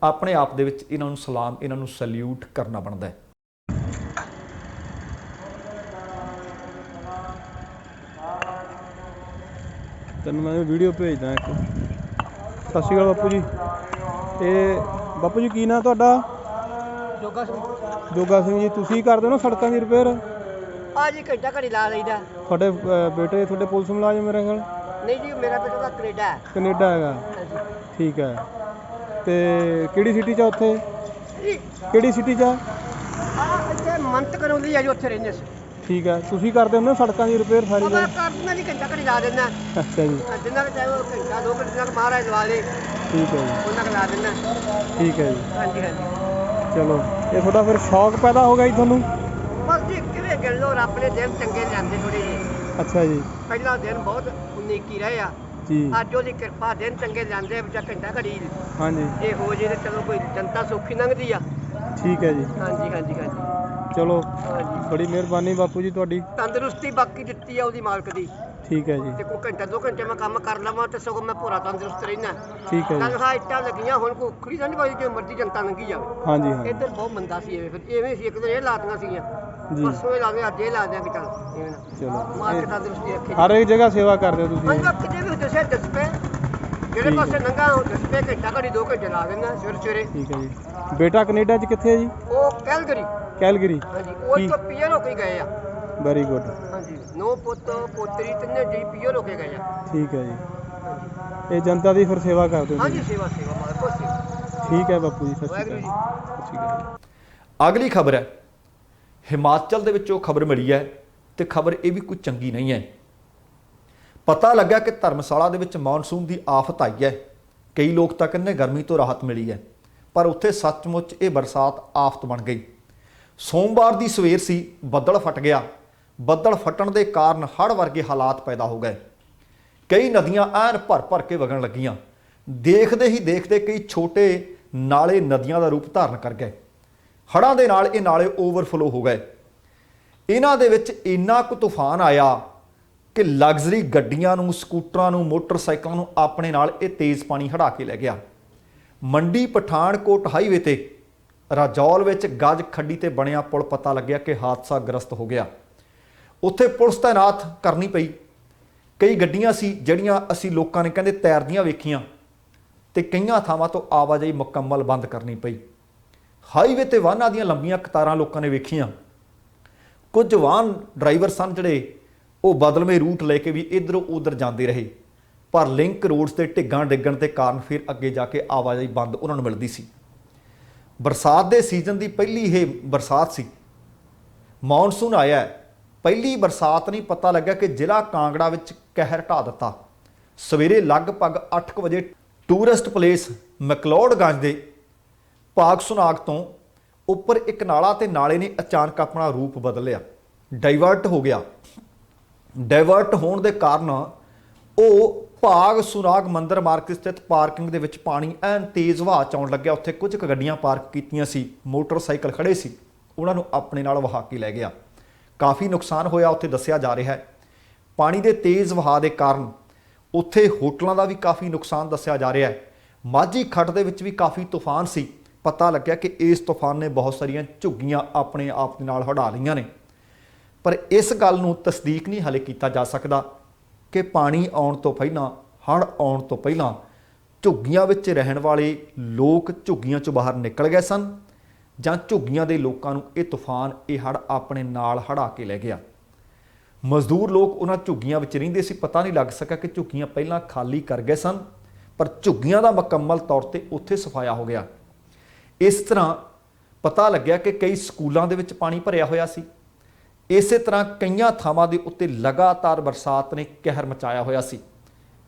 ਆਪਣੇ ਆਪ ਦੇ ਵਿੱਚ ਇਹਨਾਂ ਨੂੰ ਸਲਾਮ, ਇਹਨਾਂ ਨੂੰ ਸੈਲਿਊਟ ਕਰਨਾ ਬਣਦਾ ਹੈ। ਤੈਨੂੰ ਮੈਂ ਵੀਡੀਓ ਭੇਜਦਾ ਇੱਕ। ਸਤਿ ਸ਼੍ਰੀ ਅਕਾਲ ਬਾਪੂ ਜੀ। ਇਹ ਬਾਪੂ ਜੀ ਕੀ ਨਾਂ ਤੁਹਾਡਾ? ਜੋਗਾ ਸਿੰਘ। ਜੋਗਾ ਸਿੰਘ ਜੀ, ਤੁਸੀਂ ਕਰਦੇ ਹੋ ਨਾ ਸੜਕਾਂ ਦੀ ਰਿਪੇਅਰ? ਆ ਜੀ ਘੰਟਾ ਘੜੀ ਲਾ ਲਈਦਾ। ਤੁਹਾਡੇ ਬੇਟੇ ਤੁਹਾਡੇ ਪੁਲਿਸ ਮੁਲਾਜ਼ਮ ਮੇਰੇ ਖਿਆਲ? ਨਹੀਂ ਜੀ, ਮੇਰਾ ਬੇਟਾ ਤਾਂ ਕੈਨੇਡਾ ਹੈ। ਕੈਨੇਡਾ ਹੈਗਾ? ਹਾਂਜੀ। ਠੀਕ ਹੈ। ਤੇ ਕਿਹੜੀ ਸਿਟੀ 'ਚ ਆ ਉੱਥੇ? ਜੀ ਕਿਹੜੀ ਸਿਟੀ 'ਚ ਆ? ਇੱਥੇ ਮੰਤ ਕਰਉਂਦੀ ਆ ਜੀ, ਉੱਥੇ ਰਹਿੰਦੇ ਸੀ। ਠੀਕ ਹੈ। ਤੁਸੀਂ ਕਰਦੇ ਹੁੰਦੇ ਹੋ ਸੜਕਾਂ ਦੀ ਰਿਪੇਅਰ ਸਾਰੀ ਉਹ ਗੱਲ? ਮੈਂ ਕਰ ਦਿੰਦਾ ਜੀ, ਘੰਟਾ ਘੜੀ ਲਾ ਦਿੰਦਾ। ਅੱਛਾ ਜੀ। ਜਿੰਨਾ ਕੁ ਚਾਹੇ ਉਹ ਘੰਟਾ 2 ਘੰਟੇ ਤੱਕ ਮਹਾਰਾਜ ਲਵਾ ਲੇ, ਠੀਕ ਹੈ ਜੀ। ਉਹਨਾਂ ਕੁ ਲਾ ਦਿੰਦਾ। ਠੀਕ ਹੈ ਜੀ। ਹਾਂਜੀ ਹਾਂਜੀ। ਚਲੋ, ਇਹ ਤੁਹਾਡਾ ਫਿਰ ਸ਼ੌਕ ਪੈਦਾ ਹੋ ਗਿਆ ਜੀ ਤੁਹਾਨੂੰ? ਬਸ ਜੀ ਕਿਵੇਂ ਗੱਲੋਂ ਰੱਬ ਨੇ ਦਿਨ ਚੰਗੇ ਜਾਂਦੇ ਥੋੜੇ ਜਿਹੇ। ਅੱਛਾ ਜੀ। ਪਹਿਲਾ ਦਿਨ ਬਹੁਤ ਉਨੀਕੀ ਰਹੇ ਆ ਜੀ। ਅੱਜ ਉਹਦੀ ਕਿਰਪਾ, ਦਿਨ ਚੰਗੇ ਜਾਂਦੇ ਵਿੱਚ ਘੰਟਾ ਘੜੀ ਹਾਂਜੀ। ਇਹ ਹੋ ਜੇ ਤੇ ਚਲੋ ਕੋਈ ਜਨਤਾ ਸੌਖੀ ਲੰਘਦੀ ਆ। ਠੀਕ ਹੈ ਜੀ। ਹਾਂਜੀ ਹਾਂਜੀ ਹਾਂਜੀ। ਚਲੋ, ਹਾਂਜੀ। ਬੜੀ ਮਿਹਰਬਾਨੀ ਬਾਪੂ ਜੀ ਤੁਹਾਡੀ। ਤੰਦਰੁਸਤੀ ਬਾਕੀ ਦਿੱਤੀ ਆ ਉਹਦੀ ਮਾਲਕ ਦੀ। ਠੀਕ ਹੈ ਜੀ। ਤੇ ਕੋਈ ਘੰਟਾ 2 ਘੰਟੇ ਮੈਂ ਕੰਮ ਕਰ ਲਵਾਂ ਤੇ ਸਗੋਂ ਮੈਂ ਪੂਰਾ ਤੰਦਰੁਸਤ ਰਹਿਣਾ। ਠੀਕ ਹੈ ਜੀ। ਤਨਖਾਹ ਇੱਟਾਂ ਲੱਗੀਆਂ, ਹੁਣ ਕੋਈ ਉਖੜੀ ਤਾਂ ਨਹੀਂ, ਜੇ ਮਰਜ਼ੀ ਜਨਤਾ ਲੰਘੀ ਜਾਵੇ। ਹਾਂਜੀ ਹਾਂ। ਇੱਧਰ ਬਹੁਤ ਮੰਦਾ ਸੀ, ਐਵੇਂ ਸੀ। ਇੱਕ ਦਿਨ ਇਹ ਲਾਤੀਆਂ ਸੀਗੀਆਂ, ਜੀ। ਪਰਸੋਂ ਇਹ ਲਾਦੇ, ਅੱਜ ਇਹ ਲਾ ਦਿਆਂਗੇ। ਚੱਲ ਐਵੇਂ ਨਾ ਚਲੋ, ਮਾਲਕ ਤੰਦਰੁਸਤੀ ਰੱਖੇ। ਹਰ ਇੱਕ ਜਗ੍ਹਾ ਸੇਵਾ ਕਰਦੇ ਹੋ ਤੁਸੀਂ? ਹਾਂਜੀ, ਕਿਤੇ ਵੀ ਦੱਸੇ ਦੱਸ ਪਏ, ਜਿਹੜੇ ਠੀਕ ਹੈ। ਪਾਸੇ ਲੰਘਾ ਉਹ ਦੱਸ ਪਏ, ਘੰਟਾ ਘੜੀ 2 ਘੰਟੇ ਲਾ ਦਿੰਦਾ ਸਵੇਰੇ ਸਵੇਰੇ। ਠੀਕ ਹੈ ਜੀ। ਬੇਟਾ ਕੈਨੇਡਾ 'ਚ ਕਿੱਥੇ ਹੈ ਜੀ? ਉਹ ਕੈਲਗਰੀ। ਕੈਲਗਰੀ? ਹਾਂਜੀ, ਉਹ ਕੀ? ਤੋਂ ਪੀਅਰ ਹੋ ਕੇ ਗਏ ਆ। Very good. ਹਾਂਜੀ, 9 ਪੁੱਤ ਪੋਤਰੀ ਤਿੰਨੇ ਜੀ ਪੀਅਰ ਹੋ ਕੇ ਗਏ ਆ। ਠੀਕ ਹੈ ਜੀ। ਹਾਂਜੀ ਇਹ ਜਨਤਾ ਦੀ ਫਿਰ ਸੇਵਾ ਕਰਦੇ ਹੋ ਹਾਂਜੀ, ਤੁਸੀਂ? ਸੇਵਾ ਮਾਲਕ ਕੋ ਸੇਵਾ। ਠੀਕ ਹੈ ਬਾਪੂ ਜੀ, ਸਤਿ ਸ਼੍ਰੀ ਵਾਹਿਗੁਰੂ ਜੀ। ਅਕਾਲ। ਸਤਿ ਸ਼੍ਰੀ ਅਕਾਲ। ਅਗਲੀ ਖਬਰ ਹੈ, ਹਿਮਾਚਲ ਦੇ ਵਿੱਚੋਂ ਖਬਰ ਮਿਲੀ ਹੈ ਤੇ ਖਬਰ ਇਹ ਵੀ ਕੋਈ ਚੰਗੀ ਨਹੀਂ ਹੈ। ਪਤਾ ਲੱਗਾ ਕਿ ਧਰਮਸ਼ਾਲਾ ਦੇ ਵਿੱਚ ਮੌਨਸੂਨ ਦੀ ਆਫਤ ਆਈ ਹੈ। ਕਈ ਲੋਕ ਤਾਂ ਕਹਿੰਦੇ ਗਰਮੀ ਤੋਂ ਰਾਹਤ ਮਿਲੀ ਹੈ, ਪਰ ਉੱਥੇ ਸੱਚਮੁੱਚ ਇਹ ਬਰਸਾਤ ਆਫਤ ਬਣ ਗਈ। ਸੋਮਵਾਰ ਦੀ ਸਵੇਰ ਸੀ, ਬੱਦਲ ਫਟ ਗਿਆ। ਬੱਦਲ ਫਟਣ ਦੇ ਕਾਰਨ ਹੜ੍ਹ ਵਰਗੇ ਹਾਲਾਤ ਪੈਦਾ ਹੋ ਗਏ। ਕਈ ਨਦੀਆਂ ਐਨ ਭਰ ਭਰ ਕੇ ਵਗਣ ਲੱਗੀਆਂ। ਦੇਖਦੇ ਹੀ ਦੇਖਦੇ ਕਈ ਛੋਟੇ ਨਾਲੇ ਨਦੀਆਂ ਦਾ ਰੂਪ ਧਾਰਨ ਕਰ ਗਏ। ਹੜ੍ਹਾਂ ਦੇ ਨਾਲ ਇਹ ਨਾਲੇ ਓਵਰਫਲੋ ਹੋ ਗਏ। ਇਹਨਾਂ ਦੇ ਵਿੱਚ ਇੰਨਾ ਕੁ ਤੂਫਾਨ ਆਇਆ ਕਿ ਲਗਜ਼ਰੀ ਗੱਡੀਆਂ ਨੂੰ, ਸਕੂਟਰਾਂ ਨੂੰ, ਮੋਟਰਸਾਈਕਲਾਂ ਨੂੰ ਆਪਣੇ ਨਾਲ ਇਹ ਤੇਜ਼ ਪਾਣੀ ਹੜਾ ਕੇ ਲੈ ਗਿਆ। ਮੰਡੀ ਪਠਾਨਕੋਟ ਹਾਈਵੇ ਤੇ ਰਾਜੌਲ ਵਿੱਚ ਗੱਜ ਖੱਡੀ ਤੇ ਬਣਿਆ ਪੁਲ ਪਤਾ ਲੱਗਿਆ ਕਿ ਹਾਦਸਾ ਗ੍ਰਸਤ ਹੋ ਗਿਆ। ਉੱਥੇ ਪੁਲਿਸ ਤਾਇਨਾਤ ਕਰਨੀ ਪਈ। ਕਈ ਗੱਡੀਆਂ ਸੀ ਜਿਹੜੀਆਂ ਅਸੀਂ ਲੋਕਾਂ ਨੇ ਕਹਿੰਦੇ ਤੈਰਦੀਆਂ ਵੇਖੀਆਂ ਤੇ ਕਈਆਂ ਥਾਵਾਂ ਤੋਂ ਆਵਾਜਾਈ ਮੁਕੰਮਲ ਬੰਦ ਕਰਨੀ ਪਈ। ਹਾਈਵੇ ਤੇ ਵਾਹਨਾਂ ਦੀਆਂ ਲੰਬੀਆਂ ਕਤਾਰਾਂ ਲੋਕਾਂ ਨੇ ਵੇਖੀਆਂ। ਕੁਝ ਵਾਹਨ ਡਰਾਈਵਰ ਸਨ ਜਿਹੜੇ ਉਹ ਬਦਲਵੇਂ ਰੂਟ ਲੈ ਕੇ ਵੀ ਇੱਧਰੋਂ ਉੱਧਰ ਜਾਂਦੇ ਰਹੇ, ਪਰ ਲਿੰਕ ਰੋਡਸ ਤੇ ਢਿੱਗਾਂ ਡਿੱਗਣ ਦੇ ਕਾਰਨ ਫਿਰ ਅੱਗੇ ਜਾ ਕੇ ਆਵਾਜਾਈ ਬੰਦ ਉਹਨਾਂ ਨੂੰ ਮਿਲਦੀ ਸੀ। ਬਰਸਾਤ ਦੇ ਸੀਜ਼ਨ ਦੀ ਪਹਿਲੀ ਇਹ ਬਰਸਾਤ ਸੀ। ਮੌਨਸੂਨ ਆਇਆ, ਪਹਿਲੀ ਬਰਸਾਤ ਨਹੀਂ ਪਤਾ ਲੱਗਾ ਕਿ ਜ਼ਿਲ੍ਹਾ ਕਾਂਗੜਾ ਵਿੱਚ ਕਹਿਰ ਢਾ ਦਿੱਤਾ। ਸਵੇਰੇ ਲਗਭਗ 8 ਵਜੇ ਟੂਰਿਸਟ ਪਲੇਸ ਮੈਕਲੋਡਗੰਜ ਦੇ ਭਾਗ ਸੁਨਾਗ ਤੋਂ ਉੱਪਰ ਇੱਕ ਨਾਲਾ ਤੇ ਨਾਲੇ ਨੇ ਅਚਾਨਕ ਆਪਣਾ ਰੂਪ ਬਦਲ ਲਿਆ, ਡਾਈਵਰਟ ਹੋ ਗਿਆ। ਡਾਈਵਰਟ ਹੋਣ ਦੇ ਕਾਰਨ ਉਹ ਭਾਗ ਸੁਨਾਗ ਮੰਦਰ ਮਾਰਕੀਟ ਸਥਿਤ ਪਾਰਕਿੰਗ ਦੇ ਵਿੱਚ ਪਾਣੀ ਐਨ ਤੇਜ਼ ਵਹਾਅ ਚ ਆਉਣ ਲੱਗਿਆ। ਉੱਥੇ ਕੁਝ ਕੁ ਗੱਡੀਆਂ ਪਾਰਕ ਕੀਤੀਆਂ ਸੀ, ਮੋਟਰਸਾਈਕਲ ਖੜੇ ਸੀ, ਉਹਨਾਂ ਨੂੰ ਆਪਣੇ ਨਾਲ ਵਹਾ ਕੇ ਲੈ ਗਿਆ। ਕਾਫੀ ਨੁਕਸਾਨ ਹੋਇਆ ਉੱਥੇ ਦੱਸਿਆ ਜਾ ਰਿਹਾ ਹੈ। ਪਾਣੀ ਦੇ ਤੇਜ਼ ਵਹਾਅ ਦੇ ਕਾਰਨ ਉੱਥੇ ਹੋਟਲਾਂ ਦਾ ਵੀ ਕਾਫੀ ਨੁਕਸਾਨ ਦੱਸਿਆ ਜਾ ਰਿਹਾ ਹੈ। ਮਾਝੀ ਖੱਡ ਦੇ ਵਿੱਚ ਵੀ ਕਾਫੀ ਤੂਫਾਨ ਸੀ। ਪਤਾ ਲੱਗਿਆ ਕਿ ਇਸ ਤੂਫਾਨ ਨੇ ਬਹੁਤ ਸਾਰੀਆਂ ਝੁੱਗੀਆਂ ਆਪਣੇ ਆਪ ਦੇ ਨਾਲ ਹੜਾ ਲਈਆਂ ਨੇ, ਪਰ ਇਸ ਗੱਲ ਨੂੰ ਤਸਦੀਕ ਨਹੀਂ ਹਾਲੇ ਕੀਤਾ ਜਾ ਸਕਦਾ ਕਿ ਪਾਣੀ ਆਉਣ ਤੋਂ ਪਹਿਲਾਂ, ਹੜ੍ਹ ਆਉਣ ਤੋਂ ਪਹਿਲਾਂ ਝੁੱਗੀਆਂ ਵਿੱਚ ਰਹਿਣ ਵਾਲੇ ਲੋਕ ਝੁੱਗੀਆਂ ਚੋਂ ਬਾਹਰ ਨਿਕਲ ਗਏ ਸਨ ਜਾਂ ਝੁੱਗੀਆਂ ਦੇ ਲੋਕਾਂ ਨੂੰ ਇਹ ਤੂਫਾਨ, ਇਹ ਹੜ੍ਹ ਆਪਣੇ ਨਾਲ ਹੜਾ ਕੇ ਲੈ ਗਿਆ। ਮਜ਼ਦੂਰ ਲੋਕ ਉਹਨਾਂ ਝੁੱਗੀਆਂ ਵਿੱਚ ਰਹਿੰਦੇ ਸੀ। ਪਤਾ ਨਹੀਂ ਲੱਗ ਸਕਿਆ ਕਿ ਝੁੱਗੀਆਂ ਪਹਿਲਾਂ ਖਾਲੀ ਕਰ ਗਏ ਸਨ, ਪਰ ਝੁੱਗੀਆਂ ਦਾ ਮੁਕੰਮਲ ਤੌਰ ਤੇ ਉੱਥੇ ਸਫਾਇਆ ਹੋ ਗਿਆ। ਇਸ ਤਰ੍ਹਾਂ ਪਤਾ ਲੱਗਿਆ ਕਿ ਕਈ ਸਕੂਲਾਂ ਦੇ ਵਿੱਚ ਪਾਣੀ ਭਰਿਆ ਹੋਇਆ ਸੀ। ਇਸੇ ਤਰ੍ਹਾਂ ਕਈਆਂ ਥਾਵਾਂ ਦੇ ਉੱਤੇ ਲਗਾਤਾਰ ਬਰਸਾਤ ਨੇ ਕਹਿਰ ਮਚਾਇਆ ਹੋਇਆ ਸੀ।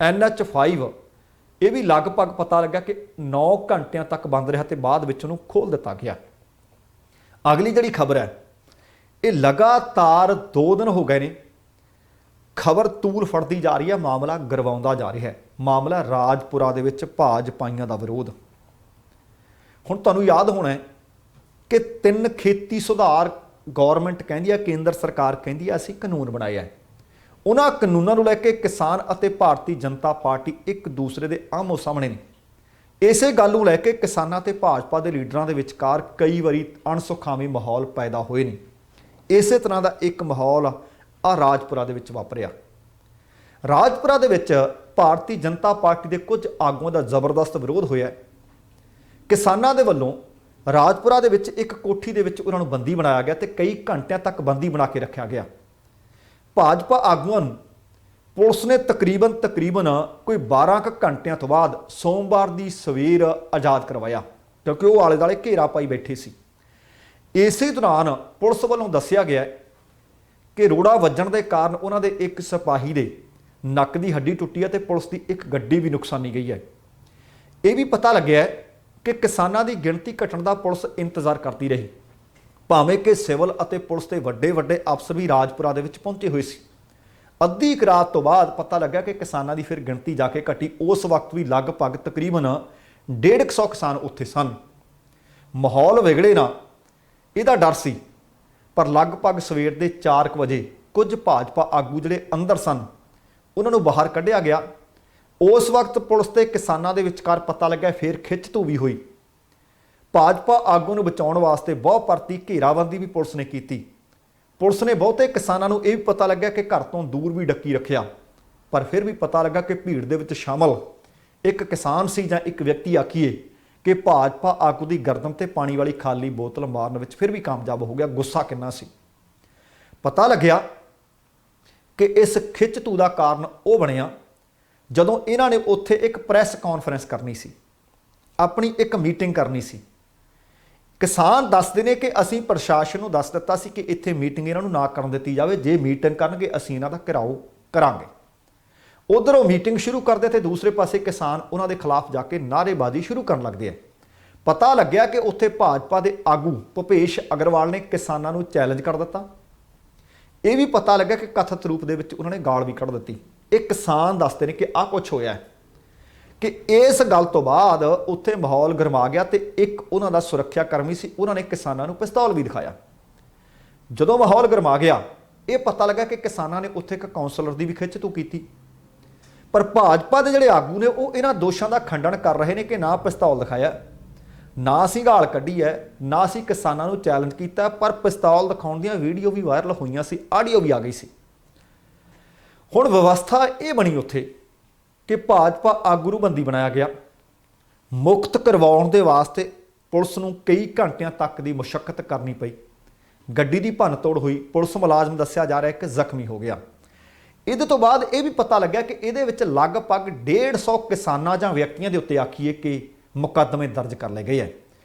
NH5 ਇਹ ਵੀ ਲਗਭਗ ਪਤਾ ਲੱਗਾ ਕਿ 9 ਘੰਟਿਆਂ ਤੱਕ ਬੰਦ ਰਿਹਾ ਤੇ ਬਾਅਦ ਵਿੱਚ ਉਹਨੂੰ ਖੋਲ੍ਹ ਦਿੱਤਾ ਗਿਆ। ਅਗਲੀ ਜਿਹੜੀ ਖਬਰ ਹੈ, ਇਹ ਲਗਾਤਾਰ 2 ਦਿਨ ਹੋ ਗਏ ਨੇ ਖਬਰ ਤੂਲ ਫੜਦੀ ਜਾ ਰਹੀ ਹੈ, ਮਾਮਲਾ ਗਰਵਾਉਂਦਾ ਜਾ ਰਿਹਾ ਹੈ। ਮਾਮਲਾ ਰਾਜਪੁਰਾ ਦੇ ਵਿੱਚ ਭਾਜਪਾਈਆਂ ਦਾ ਵਿਰੋਧ। ਹੁਣ ਤੁਹਾਨੂੰ ਯਾਦ ਹੋਣਾ ਹੈ ਕਿ 3 ਖੇਤੀ ਸੁਧਾਰ ਗੌਰਮੈਂਟ ਕਹਿੰਦੀ ਹੈ, ਕੇਂਦਰ ਸਰਕਾਰ ਕਹਿੰਦੀ ਹੈ ਅਸੀਂ ਕਾਨੂੰਨ ਬਣਾਏ ਹੈ। ਉਹਨਾਂ ਕਾਨੂੰਨਾਂ ਨੂੰ ਲੈ ਕੇ ਕਿਸਾਨ ਅਤੇ ਭਾਰਤੀ ਜਨਤਾ ਪਾਰਟੀ ਇੱਕ ਦੂਸਰੇ ਦੇ ਆਹਮੋ ਸਾਹਮਣੇ ਨੇ। ਇਸੇ ਗੱਲ ਨੂੰ ਲੈ ਕੇ ਕਿਸਾਨਾਂ ਤੇ ਭਾਜਪਾ ਦੇ ਲੀਡਰਾਂ ਦੇ ਵਿਚਕਾਰ ਕਈ ਵਾਰੀ ਅਣਸੁਖਾਵੇਂ ਮਾਹੌਲ ਪੈਦਾ ਹੋਏ ਨੇ। ਇਸੇ ਤਰ੍ਹਾਂ ਦਾ ਇੱਕ ਮਾਹੌਲ ਆ ਰਾਜਪੁਰਾ ਦੇ ਵਿੱਚ ਵਾਪਰਿਆ। ਰਾਜਪੁਰਾ ਦੇ ਵਿੱਚ ਭਾਰਤੀ ਜਨਤਾ ਪਾਰਟੀ ਦੇ ਕੁਝ ਆਗੂਆਂ ਦਾ ਜ਼ਬਰਦਸਤ ਵਿਰੋਧ ਹੋਇਆ। ਕਿਸਾਨਾਂ ਦੇ ਵੱਲੋਂ ਰਾਜਪੁਰਾ ਦੇ ਵਿੱਚ ਇੱਕ ਕੋਠੀ ਦੇ ਵਿੱਚ ਉਹਨਾਂ ਨੂੰ ਬੰਦੀ ਬਣਾਇਆ ਗਿਆ ਤੇ ਕਈ ਘੰਟਿਆਂ ਤੱਕ ਬੰਦੀ ਬਣਾ ਕੇ ਰੱਖਿਆ ਗਿਆ। ਭਾਜਪਾ ਆਗੂਆਂ ਨੂੰ ਪੁਲਿਸ ਨੇ ਤਕਰੀਬਨ ਕੋਈ 12 ਕੁ ਘੰਟਿਆਂ ਤੋਂ ਬਾਅਦ ਸੋਮਵਾਰ ਦੀ ਸਵੇਰ ਆਜ਼ਾਦ ਕਰਵਾਇਆ, ਕਿਉਂਕਿ ਉਹ ਆਲੇ ਦੁਆਲੇ ਘੇਰਾ ਪਾਈ ਬੈਠੇ ਸੀ। ਇਸੇ ਦੌਰਾਨ ਪੁਲਿਸ ਵੱਲੋਂ ਦੱਸਿਆ ਗਿਆ ਕਿ ਰੋੜਾ ਵੱਜਣ ਦੇ ਕਾਰਨ ਉਹਨਾਂ ਦੇ ਇੱਕ ਸਿਪਾਹੀ ਦੇ ਨੱਕ ਦੀ ਹੱਡੀ ਟੁੱਟੀ ਹੈ ਤੇ ਪੁਲਿਸ ਦੀ ਇੱਕ ਗੱਡੀ ਵੀ ਨੁਕਸਾਨੀ ਗਈ ਹੈ। ਇਹ ਵੀ ਪਤਾ ਲੱਗਿਆ ਕਿ ਕਿਸਾਨਾਂ ਦੀ ਗਿਣਤੀ ਘਟਣ ਦਾ ਪੁਲਿਸ ਇੰਤਜ਼ਾਰ ਕਰਦੀ ਰਹੀ, ਭਾਵੇਂ ਕਿ ਸਿਵਲ ਅਤੇ ਪੁਲਿਸ ਦੇ ਵੱਡੇ ਅਫਸਰ ਵੀ ਰਾਜਪੁਰਾ ਦੇ ਵਿੱਚ ਪਹੁੰਚੇ ਹੋਏ ਸੀ। ਅੱਧੀ ਕੁ ਰਾਤ ਤੋਂ ਬਾਅਦ ਪਤਾ ਲੱਗਾ ਕਿ ਕਿਸਾਨਾਂ ਦੀ ਫਿਰ ਗਿਣਤੀ ਜਾ ਕੇ ਘਟੀ। ਉਸ ਵਕਤ ਵੀ ਲਗਭਗ ਤਕਰੀਬਨ 150 ਕਿਸਾਨ ਉੱਥੇ ਸਨ। ਮਾਹੌਲ ਵਿਗੜੇ ਨਾ ਇਹਦਾ ਡਰ ਸੀ, ਪਰ ਲਗਭਗ ਸਵੇਰ ਦੇ 4 ਵਜੇ ਕੁਝ ਭਾਜਪਾ ਆਗੂ ਜਿਹੜੇ ਅੰਦਰ ਸਨ ਉਹਨਾਂ ਨੂੰ ਬਾਹਰ ਕੱਢਿਆ ਗਿਆ। ਉਸ ਵਕਤ ਪੁਲਿਸ ਤੇ ਕਿਸਾਨਾਂ ਦੇ ਵਿਚਕਾਰ ਪਤਾ ਲੱਗਾ ਫਿਰ ਖਿੱਚਧੂ ਵੀ ਹੋਈ। ਭਾਜਪਾ ਆਗੂ ਨੂੰ ਬਚਾਉਣ ਵਾਸਤੇ ਬਹੁਤ ਭਰਤੀ ਘੇਰਾਬੰਦੀ ਵੀ ਪੁਲਿਸ ਨੇ ਕੀਤੀ। ਪੁਲਿਸ ਨੇ ਬਹੁਤੇ ਕਿਸਾਨਾਂ ਨੂੰ ਇਹ ਵੀ ਪਤਾ ਲੱਗਿਆ ਕਿ ਘਰ ਤੋਂ ਦੂਰ ਵੀ ਡੱਕੀ ਰੱਖਿਆ, ਪਰ ਫਿਰ ਵੀ ਪਤਾ ਲੱਗਾ ਕਿ ਭੀੜ ਦੇ ਵਿੱਚ ਸ਼ਾਮਲ ਇੱਕ ਕਿਸਾਨ ਸੀ ਜਾਂ ਇੱਕ ਵਿਅਕਤੀ ਆਖੀਏ ਕਿ ਭਾਜਪਾ ਆਗੂ ਦੀ ਗਰਦਨ ਤੇ ਪਾਣੀ ਵਾਲੀ ਖਾਲੀ ਬੋਤਲ ਮਾਰਨ ਵਿੱਚ ਫਿਰ ਵੀ ਕਾਮਯਾਬ ਹੋ ਗਿਆ। ਗੁੱਸਾ ਕਿੰਨਾ ਸੀ। ਪਤਾ ਲੱਗਿਆ ਕਿ ਇਸ ਖਿੱਚਧੂ ਦਾ ਕਾਰਨ ਉਹ ਬਣਿਆ ਜਦੋਂ ਇਹਨਾਂ ਨੇ ਉੱਥੇ ਇੱਕ ਪ੍ਰੈਸ ਕਾਨਫਰੰਸ ਕਰਨੀ ਸੀ, ਆਪਣੀ ਇੱਕ ਮੀਟਿੰਗ ਕਰਨੀ ਸੀ। ਕਿਸਾਨ ਦੱਸਦੇ ਨੇ ਕਿ ਅਸੀਂ ਪ੍ਰਸ਼ਾਸਨ ਨੂੰ ਦੱਸ ਦਿੱਤਾ ਸੀ ਕਿ ਇੱਥੇ ਮੀਟਿੰਗ ਇਹਨਾਂ ਨੂੰ ਨਾ ਕਰਨ ਦਿੱਤੀ ਜਾਵੇ, ਜੇ ਮੀਟਿੰਗ ਕਰਨਗੇ ਅਸੀਂ ਇਹਨਾਂ ਦਾ ਘਿਰਾਓ ਕਰਾਂਗੇ। ਉਧਰ ਉਹ ਮੀਟਿੰਗ ਸ਼ੁਰੂ ਕਰਦੇ ਤੇ ਦੂਸਰੇ ਪਾਸੇ ਕਿਸਾਨ ਉਹਨਾਂ ਦੇ ਖਿਲਾਫ ਜਾ ਕੇ ਨਾਅਰੇਬਾਜ਼ੀ ਸ਼ੁਰੂ ਕਰਨ ਲੱਗਦੇ ਆ। ਪਤਾ ਲੱਗਿਆ ਕਿ ਉੱਥੇ ਭਾਜਪਾ ਦੇ ਆਗੂ ਭੁਪੇਸ਼ ਅਗਰਵਾਲ ਨੇ ਕਿਸਾਨਾਂ ਨੂੰ ਚੈਲੰਜ ਕਰ ਦਿੱਤਾ। ਇਹ ਵੀ ਪਤਾ ਲੱਗਾ ਕਿ ਕਥਿਤ ਰੂਪ ਦੇ ਵਿੱਚ ਉਹਨਾਂ ਨੇ ਗਾਲ ਵੀ ਕੱਢ ਦਿੱਤੀ। ਇਹ ਕਿਸਾਨ ਦੱਸਦੇ ਨੇ ਕਿ ਆਹ ਕੁਛ ਹੋਇਆ ਕਿ ਇਸ ਗੱਲ ਤੋਂ ਬਾਅਦ ਉੱਥੇ ਮਾਹੌਲ ਗਰਮਾ ਗਿਆ ਤੇ ਇੱਕ ਉਹਨਾਂ ਦਾ ਸੁਰੱਖਿਆ ਕਰਮੀ ਸੀ, ਉਹਨਾਂ ਨੇ ਕਿਸਾਨਾਂ ਨੂੰ ਪਿਸਤੌਲ ਵੀ ਦਿਖਾਇਆ। ਜਦੋਂ ਮਾਹੌਲ ਗਰਮਾ ਗਿਆ ਇਹ ਪਤਾ ਲੱਗਾ ਕਿ ਕਿਸਾਨਾਂ ਨੇ ਉੱਥੇ ਇੱਕ ਕਾਉਂਸਲਰ ਦੀ ਵੀ ਖਿੱਚਧੂ ਕੀਤੀ, ਪਰ ਭਾਜਪਾ ਦੇ ਜਿਹੜੇ ਆਗੂ ਨੇ ਉਹ ਇਹਨਾਂ ਦੋਸ਼ਾਂ ਦਾ ਖੰਡਨ ਕਰ ਰਹੇ ਨੇ ਕਿ ਨਾ ਪਿਸਤੌਲ ਦਿਖਾਇਆ, ਨਾ ਅਸੀਂ ਗਾਲ ਕੱਢੀ ਹੈ, ਨਾ ਅਸੀਂ ਕਿਸਾਨਾਂ ਨੂੰ ਚੈਲੰਜ ਕੀਤਾ, ਪਰ ਪਿਸਤੌਲ ਦਿਖਾਉਣ ਦੀਆਂ ਵੀਡੀਓ ਵੀ ਵਾਇਰਲ ਹੋਈਆਂ ਸੀ, ਆਡੀਓ ਵੀ ਆ ਗਈ ਸੀ। ਹੁਣ ਵਿਵਸਥਾ ਇਹ ਬਣੀ ਉੱਥੇ ਕਿ ਭਾਜਪਾ ਆਗੂ ਨੂੰ ਬੰਦੀ ਬਣਾਇਆ ਗਿਆ। ਮੁਕਤ ਕਰਵਾਉਣ ਦੇ ਵਾਸਤੇ ਪੁਲਿਸ ਨੂੰ ਕਈ ਘੰਟਿਆਂ ਤੱਕ ਦੀ ਮੁਸ਼ੱਕਤ ਕਰਨੀ ਪਈ। ਗੱਡੀ ਦੀ ਭੰਨਤੋੜ ਹੋਈ। ਪੁਲਿਸ ਮੁਲਾਜ਼ਮ ਦੱਸਿਆ ਜਾ ਰਿਹਾ ਕਿ ਜ਼ਖਮੀ ਹੋ ਗਿਆ। ਇਹਦੇ ਤੋਂ ਬਾਅਦ ਇਹ ਵੀ ਪਤਾ ਲੱਗਿਆ ਕਿ ਇਹਦੇ ਵਿੱਚ ਲਗਭਗ 150 ਕਿਸਾਨਾਂ ਜਾਂ ਵਿਅਕਤੀਆਂ ਦੇ ਉੱਤੇ ਆਖੀਏ ਕਿ ਮੁਕੱਦਮੇ ਦਰਜ ਕਰ ਲਏ ਗਏ ਹੈ।